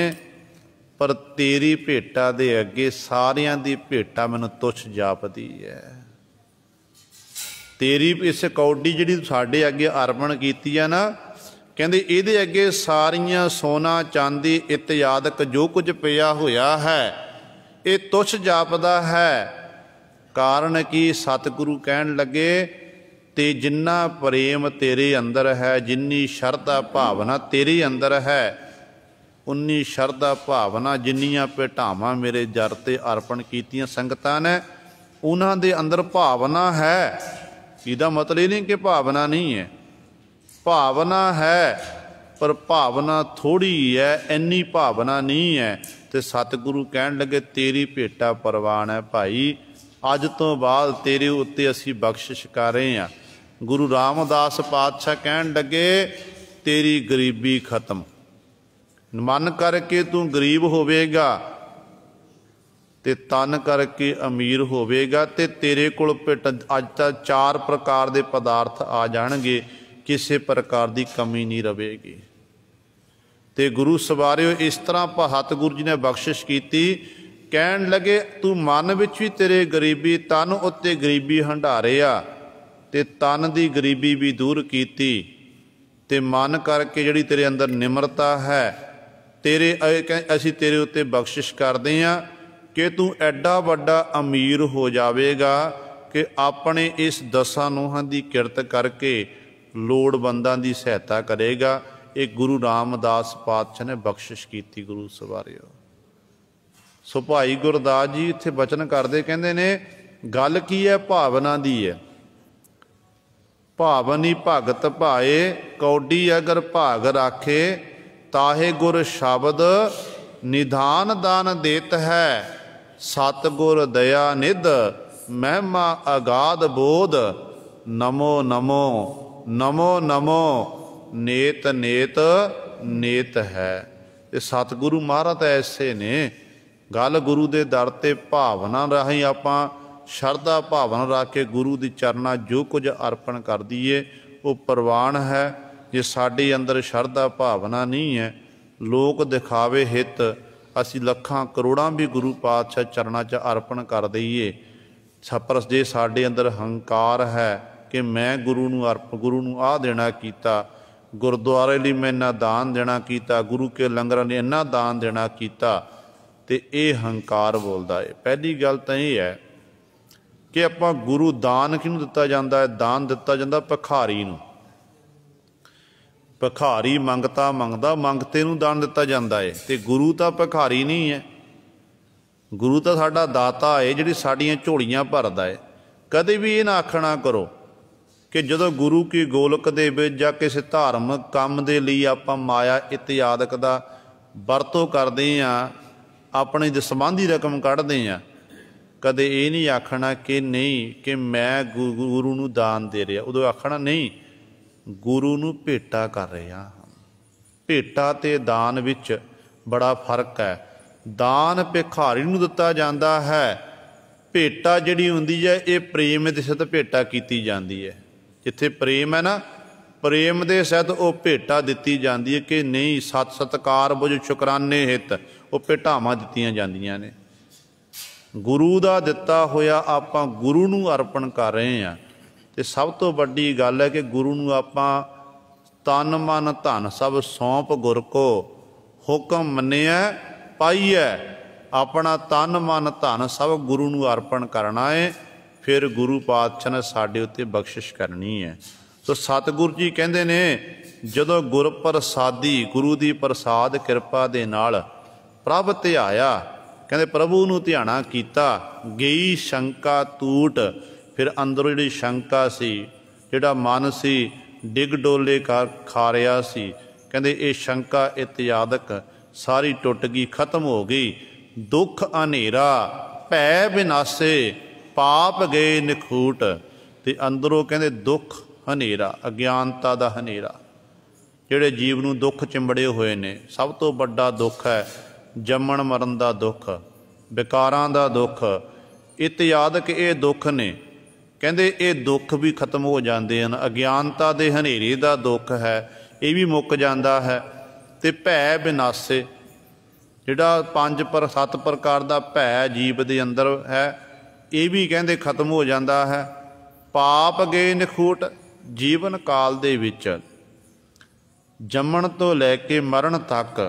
पर तेरी भेटा दे अगे सारियां दी भेटा मैनूं तुच्छ जापदी है। तेरी इस कौडी जिहड़ी साडे अगे अर्पण कीती है ना, कहंदे इहदे अगे सारियां सोना चांदी इत्यादक जो कुछ पिया होया है ये तुच्छ जापदा है। कारण कि सतगुरु कहण लगे ते जिन्ना प्रेम तेरे अंदर है, जिन्नी शरधा भावना तेरे अंदर है, उन्नी शरधा भावना जिन्नियां भेटावां मेरे जर ते अर्पण कीतियां संगतां ने, उन्हां दे अंदर भावना है। इसदा मतलब ये नहीं कि भावना नहीं है, भावना है, पर भावना थोड़ी है, इन्नी भावना नहीं है। तो सतगुरु कहण लगे तेरी भेटा परवान है भाई, अज तो बाद तेरे उत्ते असी बख्शिश कर रहे हैं। गुरु रामदास पातशाह कहण लगे तेरी गरीबी खत्म, मन करके तू गरीब होवेगा ते तन करके अमीर होवेगा। ते तेरे कोल पिट अज तक 4 प्रकार के पदार्थ आ जाणगे, किसी प्रकार की कमी नहीं रहेगी। ते गुरु सवारियो इस तरह सतगुरु जी ने बख्शिश की। कहण लगे तू मन विच भी तेरे गरीबी, तन उत्ते गरीबी हंडारे आ, ते तन की गरीबी भी दूर कीती, ते मन करके जिहड़ी तेरे अंदर निमरता है तेरे असी तेरे उत्ते बख्शिश करते हैं कि तू एडा वड्डा अमीर हो जावेगा कि अपने इस 10 नूहां की किरत करके लोड़वंदां की सहायता करेगा। ये गुरु रामदास पातशाह ने बख्शिश की। गुरु सवारियो सो भाई गुरदास जी इत्थे बचन करते कहते ने गल की है, भावना दी है। भावनी भगत भाए कौडी अगर भाग राखे, ताहे गुर शब्द निधान दान देत है। सतगुर दया निध महिमा अगाध बोध, नमो नमो नमो नमो नेत नेत नेत है। ये सतगुरु महाराज ऐसे ने, गल गुरु के दर ते भावना राही आपां शरधा भावना रख के गुरु की चरना जो कुछ अर्पण कर दीए वो प्रवान है। जे साडे अंदर शरधा भावना नहीं है, लोक दिखावे हित असी लखां करोड़ां भी गुरु पातशाह चरना च अर्पण कर दईए, पर जे साडे अंदर हंकार है कि मैं गुरु नूं आ देना कीता, गुरुद्वारे लिए मैं इन्ना दान देना कीता, गुरु के लंगरां लिए इन्ना दान देना कीता, तो यह हंकार बोलता है। पहली गल तो यह है कि आपां गुरु दान किहनूं दिता जाता है, दान दिता जाता भिखारी नूं। भिखारी मंगता मंगदा, मंगते नूं दान दिता जाता है, तो गुरु तो भिखारी नहीं है। गुरु तो साडा दाता है जिहड़ी साडियां झोलियां भरदा है। कदे भी ये ना आखना करो कि जदों गुरु की गोलक दे विच जां किसी धार्मिक काम दे लई आपां माया इत्यादक दा वरतों करदे हां, अपने दसबंधी रकम कढ़दे हैं, कदे ये नहीं आखना कि नहीं कि मैं गुरु नूं दान दे रहा। उदों आखना नहीं, गुरु नूं भेटा कर रहा। भेटा ते दान विच बड़ा फर्क है। दान भिखारी नूं दिता जाता है, भेटा जिहड़ी हुंदी है ये प्रेम दे सहित भेटा कीती जाती है। जिथे प्रेम है ना, प्रेम दे सहित वो भेटा दिती जाती है कि नहीं सत सत्कार बुझ शुकराने हित वो भेटावां दित्तियां जांदियां ने। गुरु का दिता होया आपां गुरु नूं अर्पण कर रहे हैं, ਤੇ ਸਭ ਤੋਂ ਵੱਡੀ ਗੱਲ ਹੈ ਕਿ ਗੁਰੂ ਨੂੰ ਆਪਾਂ ਤਨ ਮਨ ਧਨ ਸਭ ਸੌਂਪ ਗੁਰ ਕੋ, ਹੁਕਮ ਮੰਨਿਆ ਪਾਈਐ। ਆਪਣਾ ਤਨ ਮਨ ਧਨ ਸਭ ਗੁਰੂ ਨੂੰ ਅਰਪਣ ਕਰਨਾ ਹੈ, ਫਿਰ ਗੁਰੂ ਪਾਤਸ਼ਾਹ ਨੇ ਸਾਡੇ ਉੱਤੇ ਬਖਸ਼ਿਸ਼ ਕਰਨੀ ਹੈ। ਸੋ ਸਤਿਗੁਰੂ ਜੀ ਕਹਿੰਦੇ ਨੇ ਜਦੋਂ ਗੁਰ ਪ੍ਰਸਾਦੀ, ਗੁਰੂ ਦੀ ਪ੍ਰਸਾਦ ਕਿਰਪਾ ਦੇ ਨਾਲ ਪ੍ਰਭ ਧਿਆਇਆ, ਕਹਿੰਦੇ ਪ੍ਰਭੂ ਨੂੰ ਧਿਆਣਾ ਕੀਤਾ, ਗਈ ਸ਼ੰਕਾ ਟੂਟ। ਫਿਰ ਅੰਦਰੋਂ ਜਿਹੜੀ ਸ਼ੰਕਾ ਸੀ, ਜਿਹੜਾ ਮਨ ਸੀ ਡਿੱਗ ਡੋਲੇ ਖਾ ਰਿਹਾ ਸੀ, ਕਹਿੰਦੇ ਇਹ ਸ਼ੰਕਾ ਇਤਿਆਦਕ ਸਾਰੀ ਟੁੱਟ ਗਈ, ਖਤਮ ਹੋ ਗਈ। ਦੁੱਖ ਹਨੇਰਾ ਭੈ ਵਿਨਾਸੇ, ਪਾਪ ਗਏ ਨਿਖੂਟ। ਤੇ ਅੰਦਰੋਂ ਕਹਿੰਦੇ ਦੁੱਖ ਹਨੇਰਾ, ਅਗਿਆਨਤਾ ਦਾ ਹਨੇਰਾ, ਜਿਹੜੇ ਜੀਵ ਨੂੰ ਦੁੱਖ ਚਿੰਬੜੇ ਹੋਏ ਨੇ। ਸਭ ਤੋਂ ਵੱਡਾ ਦੁੱਖ ਹੈ ਜੰਮਣ ਮਰਨ ਦਾ ਦੁੱਖ, ਵਿਕਾਰਾਂ ਦਾ ਦੁੱਖ, ਇਤਿਆਦਕ ਇਹ ਦੁੱਖ ਨੇ। ਕਹਿੰਦੇ ਇਹ ਦੁੱਖ ਵੀ ਖਤਮ ਹੋ ਜਾਂਦੇ ਹਨ। ਅਗਿਆਨਤਾ ਦੇ ਹਨੇਰੇ ਦਾ ਦੁੱਖ ਹੈ, ਇਹ ਵੀ ਮੁੱਕ ਜਾਂਦਾ ਹੈ। ਤੇ ਭੈ ਵਿਨਾਸੇ, ਜਿਹੜਾ 5-7 ਪ੍ਰਕਾਰ ਦਾ ਭੈ ਜੀਵ ਦੇ ਅੰਦਰ ਹੈ, ਇਹ ਵੀ ਕਹਿੰਦੇ ਖਤਮ ਹੋ ਜਾਂਦਾ ਹੈ। ਪਾਪ ਗਏ ਨਿਖੂਟ, ਜੀਵਨ ਕਾਲ ਦੇ ਵਿੱਚ ਜੰਮਣ ਤੋਂ ਲੈ ਕੇ ਮਰਨ ਤੱਕ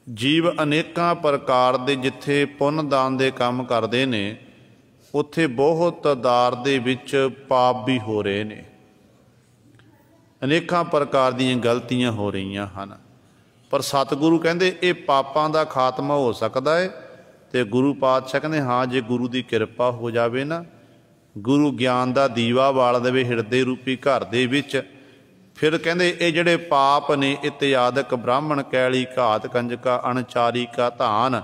ਜੀਵ ਅਨੇਕਾਂ ਪ੍ਰਕਾਰ ਦੇ, ਜਿੱਥੇ ਪੁੰਨ ਦਾਨ ਦੇ ਕੰਮ ਕਰਦੇ ਨੇ, ਉੱਥੇ ਬਹੁਤ ਤਾਦਾਦ ਦੇ ਵਿੱਚ ਪਾਪ ਵੀ ਹੋ ਰਹੇ ਨੇ, ਅਨੇਕਾਂ ਪ੍ਰਕਾਰ ਦੀਆਂ ਗਲਤੀਆਂ ਹੋ ਰਹੀਆਂ ਹਨ। ਪਰ ਸਤਿਗੁਰੂ ਕਹਿੰਦੇ ਇਹ ਪਾਪਾਂ ਦਾ ਖਾਤਮਾ ਹੋ ਸਕਦਾ ਹੈ। ਤੇ ਗੁਰੂ ਪਾਤਸ਼ਾਹ ਕਹਿੰਦੇ ਹਾਂ, ਜੇ ਗੁਰੂ ਦੀ ਕਿਰਪਾ ਹੋ ਜਾਵੇ ਨਾ, ਗੁਰੂ ਗਿਆਨ ਦਾ ਦੀਵਾ ਬਾਲ ਦੇਵੇ ਹਿਰਦੇ ਰੂਪੀ ਘਰ ਦੇ ਵਿੱਚ, ਫਿਰ ਕਹਿੰਦੇ ਇਹ ਜਿਹੜੇ ਪਾਪ ਨੇ ਇਤਿਆਦਕ ਬ੍ਰਾਹਮਣ ਕੈਲੀ ਘਾਤ ਕੰਜਕਾ ਅਣਚਾਰੀ ਕਾ ਧਾਨ,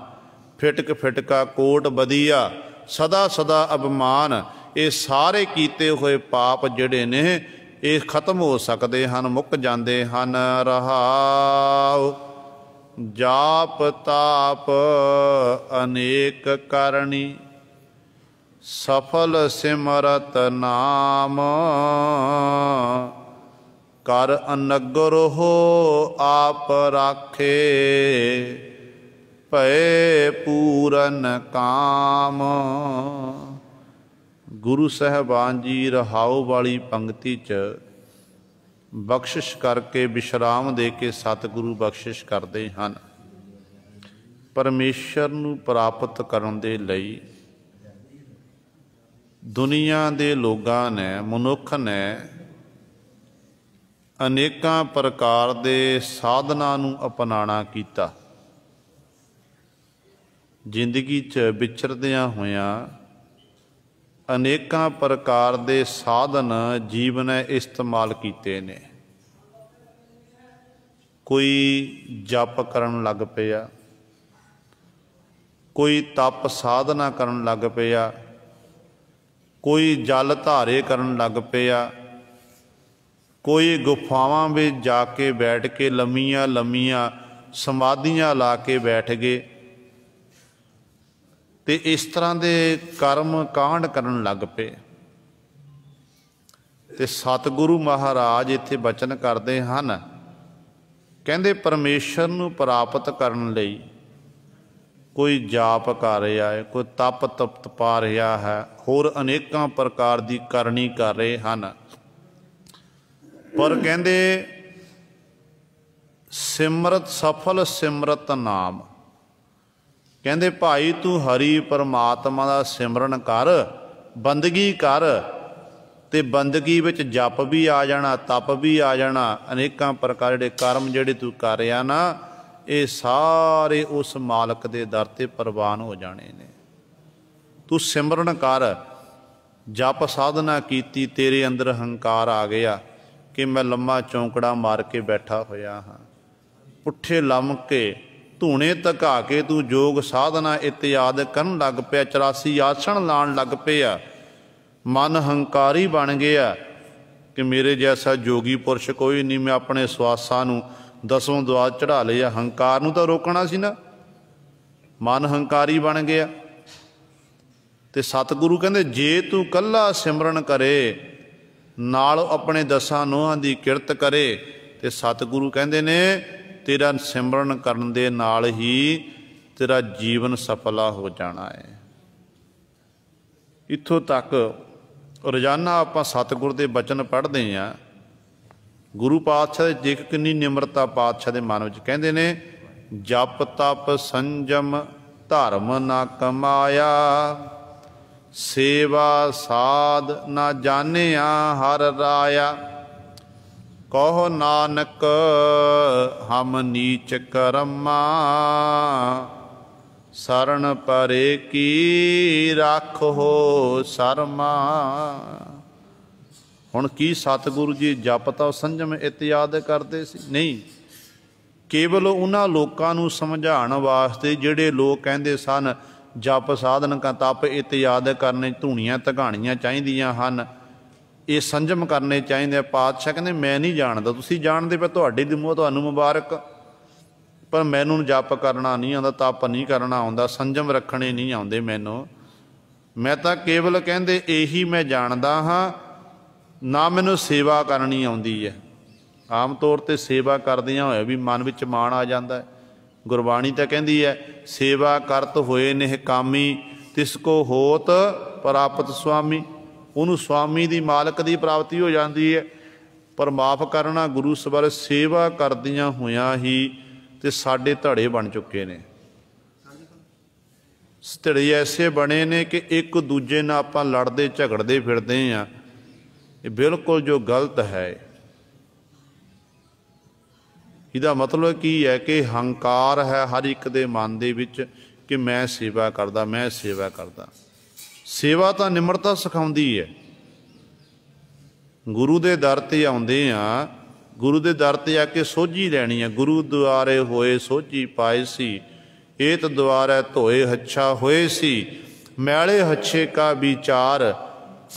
ਫਿਟਕ ਫਿਟਕਾ ਕੋਟ ਬਦੀਆ ਸਦਾ ਸਦਾ ਅਭਿਮਾਨ, ਇਹ ਸਾਰੇ ਕੀਤੇ ਹੋਏ ਪਾਪ ਜਿਹੜੇ ਨੇ ਇਹ ਖਤਮ ਹੋ ਸਕਦੇ ਹਨ, ਮੁੱਕ ਜਾਂਦੇ ਹਨ। ਰਹਾਉ ਜਾਪ ਤਾਪ ਅਨੇਕ ਕਰਨੀ, ਸਫਲ ਸਿਮਰਤ ਨਾਮ, ਕਰ ਅਨਗਰ ਹੋ ਆਪ ਰਾਖੇ, ਭਏ ਪੂਰਨ ਕਾਮ। ਗੁਰੂ ਸਾਹਿਬਾਨ ਜੀ ਰਹਾਉ ਵਾਲੀ ਪੰਕਤੀ 'ਚ ਬਖਸ਼ਿਸ਼ ਕਰਕੇ, ਵਿਸ਼ਰਾਮ ਦੇ ਕੇ ਸਤਿਗੁਰੂ ਬਖਸ਼ਿਸ਼ ਕਰਦੇ ਹਨ। ਪਰਮੇਸ਼ਰ ਨੂੰ ਪ੍ਰਾਪਤ ਕਰਨ ਦੇ ਲਈ ਦੁਨੀਆ ਦੇ ਲੋਕਾਂ ਨੇ, ਮਨੁੱਖ ਨੇ ਅਨੇਕਾਂ ਪ੍ਰਕਾਰ ਦੇ ਸਾਧਨਾਂ ਨੂੰ ਅਪਣਾਉਣਾ ਕੀਤਾ। ਜ਼ਿੰਦਗੀ 'ਚ ਵਿਚਰਦਿਆਂ ਹੋਇਆਂ ਅਨੇਕਾਂ ਪ੍ਰਕਾਰ ਦੇ ਸਾਧਨ ਜੀਵ ਨੇ ਇਸਤੇਮਾਲ ਕੀਤੇ ਨੇ। ਕੋਈ ਜਪ ਕਰਨ ਲੱਗ ਪਿਆ, ਕੋਈ ਤਪ ਸਾਧਨਾ ਕਰਨ ਲੱਗ ਪਿਆ, ਕੋਈ ਜਲ ਧਾਰੇ ਕਰਨ ਲੱਗ ਪਿਆ, ਕੋਈ ਗੁਫਾਵਾਂ ਵਿੱਚ ਜਾ ਕੇ ਬੈਠ ਕੇ ਲੰਮੀਆਂ ਲੰਮੀਆਂ ਸਮਾਧੀਆਂ ਲਾ ਕੇ ਬੈਠ ਗਏ ਤੇ ਇਸ ਤਰ੍ਹਾਂ ਦੇ ਕਰਮ ਕਾਂਡ ਕਰਨ ਲੱਗ ਪਏ। ਤੇ ਸਤਿਗੁਰੂ ਮਹਾਰਾਜ ਇੱਥੇ ਬਚਨ ਕਰਦੇ ਹਨ, ਕਹਿੰਦੇ ਪਰਮੇਸ਼ਰ ਨੂੰ ਪ੍ਰਾਪਤ ਕਰਨ ਲਈ ਕੋਈ ਜਾਪ ਕਰ ਰਿਹਾ ਹੈ, ਕੋਈ ਤਪ ਤਪਤ ਪਾ ਰਿਹਾ ਹੈ, ਹੋਰ ਅਨੇਕਾਂ ਪ੍ਰਕਾਰ ਦੀ ਕਰਨੀ ਕਰ ਰਹੇ ਹਨ। ਪਰ ਕਹਿੰਦੇ ਸਿਮਰਤ ਸਫਲ ਸਿਮਰਤ ਨਾਮ, ਕਹਿੰਦੇ ਭਾਈ ਤੂੰ ਹਰੀ ਪਰਮਾਤਮਾ ਦਾ ਸਿਮਰਨ ਕਰ, ਬੰਦਗੀ ਕਰ, ਤੇ ਬੰਦਗੀ ਵਿੱਚ ਜਪ ਵੀ ਆ ਜਾਣਾ, ਤਪ ਵੀ ਆ ਜਾਣਾ, ਅਨੇਕਾਂ ਪ੍ਰਕਾਰ ਜਿਹੜੇ ਕਰਮ ਜਿਹੜੇ ਤੂੰ ਕਰ ਰਿਹਾ ਨਾ, ਇਹ ਸਾਰੇ ਉਸ ਮਾਲਕ ਦੇ ਦਰ 'ਤੇ ਪ੍ਰਵਾਨ ਹੋ ਜਾਣੇ ਨੇ। ਤੂੰ ਸਿਮਰਨ ਕਰ, ਜਪ ਸਾਧਨਾ ਕੀਤੀ, ਤੇਰੇ ਅੰਦਰ ਹੰਕਾਰ ਆ ਗਿਆ ਕਿ ਮੈਂ ਲੰਮਾ ਚੌਂਕੜਾ ਮਾਰ ਕੇ ਬੈਠਾ ਹੋਇਆ ਹਾਂ, ਪੁੱਠੇ ਲੰਮ ਕੇ ਧੂਣੇ ਧਕਾ ਕੇ ਤੂੰ ਯੋਗ ਸਾਧਨਾ ਇਤਿਆਦ ਕਰਨ ਲੱਗ ਪਿਆ, 84 ਆਸਣ ਲਾਉਣ ਲੱਗ ਪਿਆ, ਮਨ ਹੰਕਾਰੀ ਬਣ ਗਿਆ ਕਿ ਮੇਰੇ ਜੈਸਾ ਜੋਗੀ ਪੁਰਸ਼ ਕੋਈ ਨਹੀਂ, ਮੈਂ ਆਪਣੇ ਸਵਾਸਾਂ ਨੂੰ 10ਵਾਂ ਦੁਆਰ ਚੜ੍ਹਾ ਲਿਆ। ਹੰਕਾਰ ਨੂੰ ਤਾਂ ਰੋਕਣਾ ਸੀ ਨਾ, ਮਨ ਹੰਕਾਰੀ ਬਣ ਗਿਆ। ਤੇ ਸਤਿਗੁਰੂ ਕਹਿੰਦੇ ਜੇ ਤੂੰ ਇਕੱਲਾ ਸਿਮਰਨ ਕਰੇ, ਨਾਲ ਆਪਣੇ 10 ਨੋਹਾਂ ਦੀ ਕਿਰਤ ਕਰੇ, ਤੇ ਸਤਿਗੁਰੂ ਕਹਿੰਦੇ ਨੇ ਤੇਰਾ ਸਿਮਰਨ ਕਰਨ ਦੇ ਨਾਲ ਹੀ ਤੇਰਾ ਜੀਵਨ ਸਫਲਾ ਹੋ ਜਾਣਾ ਹੈ। ਇੱਥੋਂ ਤੱਕ रोजाना आप सतगुर के बचन पढ़ते हैं। गुरु पातशाह देख कितनी निमरता पातशाह के मन में कहते ने, जप तप संजम धर्म ना कमाया, सेवा साध ना जानिया हर राया। कहो नानक हम नीच करमा, शरण परे की राखो शर्मा। हुण की सतगुरु जी जप तप संजम इत्यादि करते सी? नहीं, केवल उन्हां लोकां नूं समझाउण वास्ते जिहड़े लोग कहंदे सन जप साधन का तप इत्यादि करने, धूणियां धगाणियां चाहीदियां हन, ये संजम करने चाहिए। पातशाह कहते मैं नहीं जानता, तुसीं जाणदे पे तुहाडे दी मूँह तुहानूं मुबारक, पर मैनूं जप करना नहीं आउंदा, तप नहीं करना आउंदा, संजम रखने नहीं आउंदे मैनूं। मैं तां केवल कहंदे यही मैं जानदा हाँ, ना मैनूं सेवा करनी आउंदी है। आम तौर पर सेवा करदियां होए भी मन विच माण आ जांदा है। गुरबाणी तां कहंदी है, सेवा करत होए निहकामी, तिसको होत प्राप्त स्वामी। उन्होंने स्वामी की मालक की प्राप्ति हो जाती है। पर माफ़ करना, गुरु सवार सेवा करदियां होइयां ही ते साडे धड़े बन चुके ने। धड़े ऐसे बने ने कि एक दूजे नाल आपां लड़दे झगड़दे फिरदे हैं। ये बिल्कुल जो गलत है। इसदा मतलब की है कि हंकार है हर एक दे मन दे विच कि मैं सेवा करदा, मैं सेवा करदा। सेवा तो निमरता सिखाउंदी है। गुरु के दर ते आउंदे आ, गुरु के दर ते आके सोझी लैनी है। गुरु द्वारे होए सोझी पाए सी, एत द्वारे धोए हच्छा होए सी, मैले हच्छे का विचार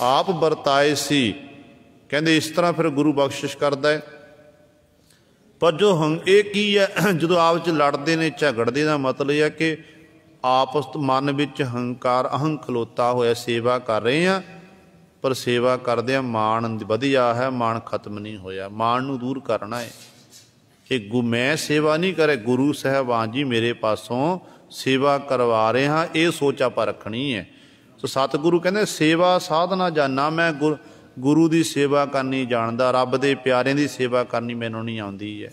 आप बरताए सी। कहते इस तरह फिर गुरु बख्शिश करता है। पर जो ये की है, जो आप च लड़ते ने झगड़ते का मतलब है कि आपस मन विच हंकार अहं खलोता होया सेवा कर रहे हैं, पर सेवा करदे माण वधिया है, माण खत्म नहीं होया। माण नूं दूर करना है। ये मैं सेवा नहीं करे, गुरु साहबान जी मेरे पासों सेवा करवा रहे हाँ, ये सोच आप रखनी है। तो सतगुरु कहते सेवा साधना जाना, मैं गुरु की सेवा करनी जानदा, रब दे प्यारे की सेवा करनी मैनूं नहीं आउंदी है।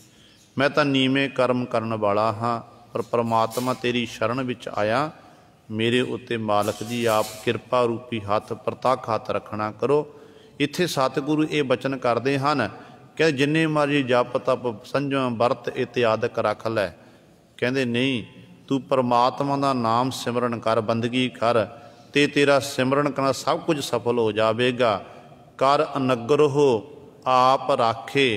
मैं तां नीवें कर्म करन वाला हाँ, पर परमात्मा तेरी शरण विच आया। मेरे उत्ते मालक जी आप किरपा रूपी हथ प्रतख हथ रखना करो। इत्थे सतगुरु ये बचन करते हैं कि जिन्ने मर्जी जप तप संजम वरत इत्यादि रख लै। कहते नहीं, तू परमात्मा का नाम सिमरन कर, बंदगी कर, ते तेरा सिमरन करना सब कुछ सफल हो जाएगा। कर अनगरह आप राखे,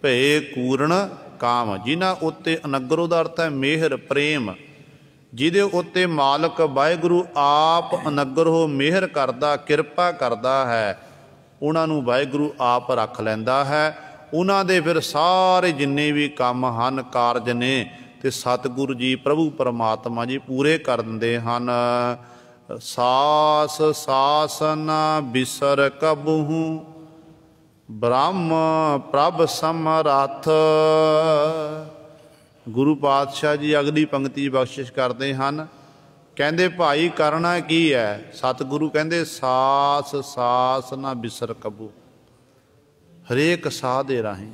भे कूरण काम। जिन्हां उत्ते अनगरो दा अर्थ है मेहर प्रेम, जिहदे उत्ते मालक वाहिगुरु आप अनगरहो मेहर करदा किरपा करदा है, उन्हां नूं वाहिगुरु आप रख लैंदा है। उन्हां दे फिर सारे जिन्ने भी काम हन कारज ने ते सतगुरु जी प्रभु परमात्मा जी पूरे कर दिंदे हन। सास सास ना बिसर कबहू, ब्रह्म प्रभ समरथ। गुरु पातशाह जी अगली पंक्ति बख्शिश करते हैं, कहते भाई करना की है। सतगुरु कहते सास सास ना बिसर कबू। हरेक साह दे राही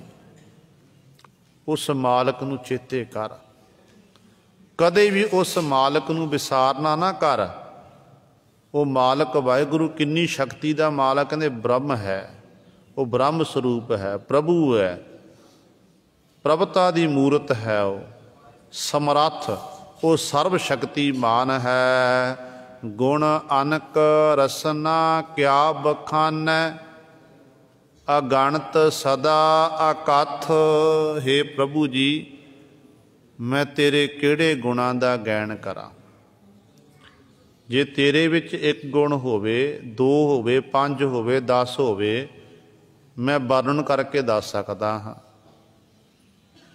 उस मालक नूं चेते कर, कदे भी उस मालक नूं विसारना ना कर। वो मालक वाहिगुरु किन्नी शक्ति का मालक, कहते ब्रह्म है, वो ब्रह्म स्वरूप है, प्रभु है, प्रभुता की मूरत है, वो समरथ, वो सर्व शक्तिमान है। गुण अनक रसना क्या बखान, अगणत सदा अकथ। हे प्रभु जी मैं तेरे किहड़े गुणां दा गैन करा। जे तेरे विच एक गुण होवे, दो होवे, पांच होवे, 10 होवे, मैं वर्णन करके दस सकदा हाँ।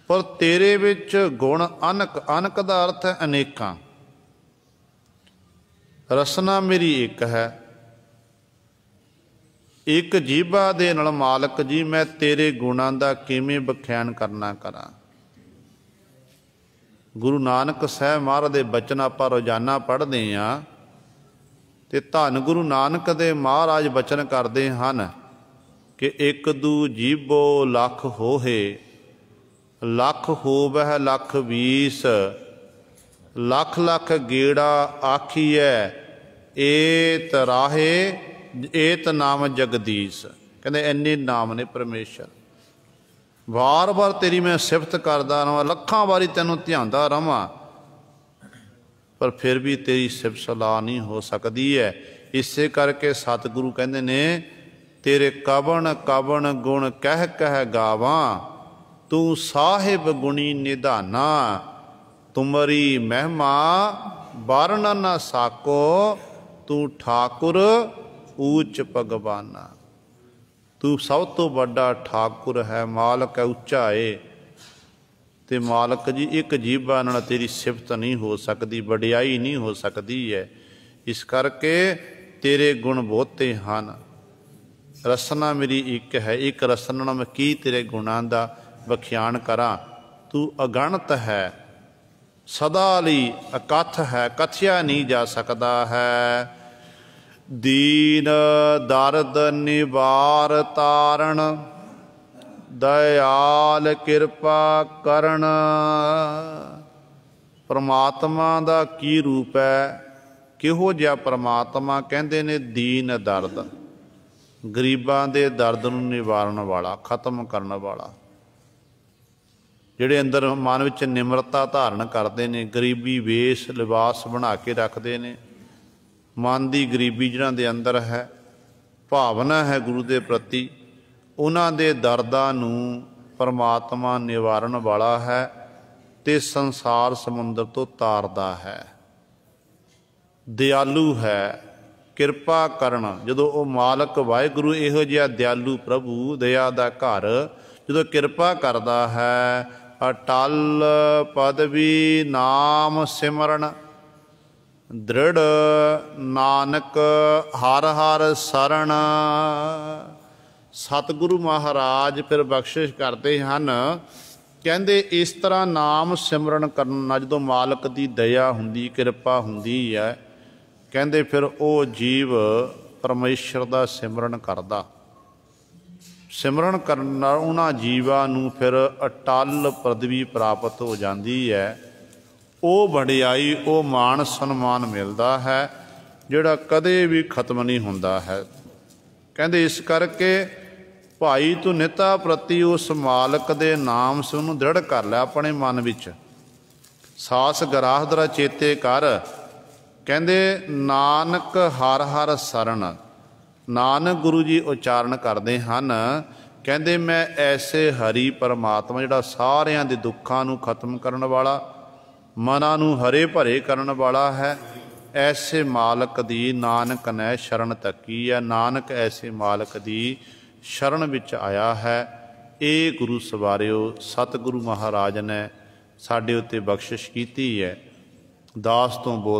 पर तेरे विच गुण अनक, अनक दा अर्थ है अनेकां। रसना मेरी एक है, एक जीभा दे नाल मालक जी मैं तेरे गुणां दा किवें बख्यान करना करा। गुरु नानक साहब महाराज दे बचन आपां रोजाना पढ़दे आ। ਤੇ ਧੰਨ ਗੁਰੂ ਨਾਨਕ ਦੇ ਮਹਾਰਾਜ ਬਚਨ ਕਰਦੇ ਹਨ ਕਿ ਇੱਕ ਦੂ ਜੀਬੋ ਲੱਖ ਹੋਹੇ, ਲੱਖ ਹੋਵਹਿ ਲੱਖ ਵੀਸ, ਲੱਖ ਲੱਖ ਗੇੜਾ ਆਖੀਐ ਏਤ ਰਾਹੇ ਏਤ ਨਾਮ ਜਗਦੀਸ਼। ਕਹਿੰਦੇ ਇੰਨੇ ਨਾਮ ਨੇ ਪਰਮੇਸ਼ਰ, ਵਾਰ ਵਾਰ ਤੇਰੀ ਮੈਂ ਸਿਫਤ ਕਰਦਾ ਰਹਾਂ, ਲੱਖਾਂ ਵਾਰੀ ਤੈਨੂੰ ਧਿਆਉਂਦਾ ਰਹਾਂ, ਪਰ ਫਿਰ ਵੀ ਤੇਰੀ ਸਿਫਤ ਸਲਾਹ ਨਹੀਂ ਹੋ ਸਕਦੀ ਹੈ। ਇਸੇ ਕਰਕੇ ਸਤਿਗੁਰੂ ਕਹਿੰਦੇ ਨੇ ਤੇਰੇ ਕਵਣ ਕਵਣ ਗੁਣ ਕਹਿ ਕਹਿ ਗਾਵਾਂ, ਤੂੰ ਸਾਹਿਬ ਗੁਣੀ ਨਿਧਾਨਾ, ਤੁਮਰੀ ਮਹਿਮਾ ਵਰਨ ਨ ਸਾਕੋ, ਤੂੰ ਠਾਕੁਰ ਊਚ ਭਗਵਾਨਾ। ਤੂੰ ਸਭ ਤੋਂ ਵੱਡਾ ਠਾਕੁਰ ਹੈ, ਮਾਲਕ ਹੈ, ਉੱਚਾ ਏ। ਤੇ ਮਾਲਕ ਜੀ ਇੱਕ ਜੀਭਾ ਨਾਲ ਤੇਰੀ ਸਿਫਤ ਨਹੀਂ ਹੋ ਸਕਦੀ, ਵਡਿਆਈ ਨਹੀਂ ਹੋ ਸਕਦੀ ਹੈ। ਇਸ ਕਰਕੇ ਤੇਰੇ ਗੁਣ ਬਹੁਤੇ ਹਨ, ਰਸਨਾ ਮੇਰੀ ਇੱਕ ਹੈ, ਇੱਕ ਰਸਨਾ ਨਾਲ ਮੈਂ ਕੀ ਤੇਰੇ ਗੁਣਾਂ ਦਾ ਵਖਿਆਨ ਕਰਾਂ। ਤੂੰ ਅਗਣਤ ਹੈ, ਸਦਾ ਲਈ ਅਕਥ ਹੈ, ਕਥਿਆ ਨਹੀਂ ਜਾ ਸਕਦਾ ਹੈ। ਦੀਨ ਦਰਦ ਨਿਵਾਰ ਤਾਰਨ, ਦਇਆਲ ਕਿਰਪਾ ਕਰਨ। ਪਰਮਾਤਮਾ ਦਾ ਕੀ ਰੂਪ ਹੈ, ਕਿਹੋ ਜਿਹਾ ਪਰਮਾਤਮਾ? ਕਹਿੰਦੇ ਨੇ ਦੀਨ ਦਰਦ, ਗਰੀਬਾਂ ਦੇ ਦਰਦ ਨੂੰ ਨਿਵਾਰਨ ਵਾਲਾ, ਖਤਮ ਕਰਨ ਵਾਲਾ। ਜਿਹੜੇ ਅੰਦਰ ਮਨ ਵਿੱਚ ਨਿਮਰਤਾ ਧਾਰਨ ਕਰਦੇ ਨੇ, ਗਰੀਬੀ ਵੇਸ਼ ਲਿਬਾਸ ਬਣਾ ਕੇ ਰੱਖਦੇ ਨੇ, ਮਨ ਦੀ ਗਰੀਬੀ ਜਿਹਨਾਂ ਦੇ ਅੰਦਰ ਹੈ, ਭਾਵਨਾ ਹੈ ਗੁਰੂ ਦੇ ਪ੍ਰਤੀ, ਉਹਨਾਂ ਦੇ ਦਰਦਾਂ ਨੂੰ ਪਰਮਾਤਮਾ ਨਿਵਾਰਨ ਵਾਲਾ ਹੈ ਤੇ ਸੰਸਾਰ ਸਮੁੰਦਰ ਤੋਂ ਤਾਰਦਾ ਹੈ। ਦਿਆਲੂ ਹੈ, ਕਿਰਪਾ ਕਰਨ। ਜਦੋਂ ਉਹ ਮਾਲਕ ਵਾਹਿਗੁਰੂ ਇਹੋ ਜਿਹਾ ਦਿਆਲੂ ਪ੍ਰਭੂ, ਦਇਆ ਦਾ ਘਰ ਜਦੋਂ ਕਿਰਪਾ ਕਰਦਾ ਹੈ, ਅਟਲ ਪਦਵੀ ਨਾਮ ਸਿਮਰਨ, ਦ੍ਰਿੜ ਨਾਨਕ ਹਰ ਹਰ ਸਰਣ। ਸਤਿਗੁਰੂ ਮਹਾਰਾਜ ਫਿਰ ਬਖਸ਼ਿਸ਼ ਕਰਦੇ ਹਨ, ਕਹਿੰਦੇ ਇਸ ਤਰ੍ਹਾਂ ਨਾਮ ਸਿਮਰਨ ਕਰਨ ਨਾਲ ਜਦੋਂ ਮਾਲਕ ਦੀ ਦਇਆ ਹੁੰਦੀ, ਕਿਰਪਾ ਹੁੰਦੀ ਹੈ, ਕਹਿੰਦੇ ਫਿਰ ਉਹ ਜੀਵ ਪਰਮੇਸ਼ਰ ਦਾ ਸਿਮਰਨ ਕਰਦਾ। ਸਿਮਰਨ ਕਰਨ ਨਾਲ ਉਹਨਾਂ ਜੀਵਾਂ ਨੂੰ ਫਿਰ ਅਟਲ ਪਦਵੀ ਪ੍ਰਾਪਤ ਹੋ ਜਾਂਦੀ ਹੈ। ਉਹ ਵਡਿਆਈ, ਉਹ ਮਾਣ ਸਨਮਾਨ ਮਿਲਦਾ ਹੈ ਜਿਹੜਾ ਕਦੇ ਵੀ ਖਤਮ ਨਹੀਂ ਹੁੰਦਾ ਹੈ। ਕਹਿੰਦੇ ਇਸ ਕਰਕੇ ਭਾਈ ਤੂੰ ਨਿਤਾ ਪ੍ਰਤੀ ਉਸ ਮਾਲਕ ਦੇ ਨਾਮ ਸੇ ਉਹਨੂੰ ਦ੍ਰਿੜ ਕਰ ਲੈ ਆਪਣੇ ਮਨ ਵਿੱਚ, ਸਾਸ ਗਰਾਹਦਰਾ ਚੇਤੇ ਕਰ। ਕਹਿੰਦੇ ਨਾਨਕ ਹਰ ਹਰ ਸਰਣ, ਨਾਨਕ ਗੁਰੂ ਜੀ ਉਚਾਰਨ ਕਰਦੇ ਹਨ, ਕਹਿੰਦੇ ਮੈਂ ਐਸੇ ਹਰੀ ਪਰਮਾਤਮਾ ਜਿਹੜਾ ਸਾਰਿਆਂ ਦੇ ਦੁੱਖਾਂ ਨੂੰ ਖਤਮ ਕਰਨ ਵਾਲਾ, ਮਨਾਂ ਨੂੰ ਹਰੇ ਭਰੇ ਕਰਨ ਵਾਲਾ ਹੈ, ਐਸੇ ਮਾਲਕ ਦੀ ਨਾਨਕ ਨੇ ਸ਼ਰਨ ਤੱਕੀ ਹੈ। ਨਾਨਕ ਐਸੇ ਮਾਲਕ ਦੀ ਸ਼ਰਨ ਵਿੱਚ ਆਇਆ ਹੈ। ਇਹ ਗੁਰੂ ਸਵਾਰਿਓ ਸਤਿਗੁਰੂ ਮਹਾਰਾਜ ਨੇ ਸਾਡੇ ਉੱਤੇ ਬਖਸ਼ਿਸ਼ ਕੀਤੀ ਹੈ। ਦਾਸ ਤੋਂ ਬੋਲ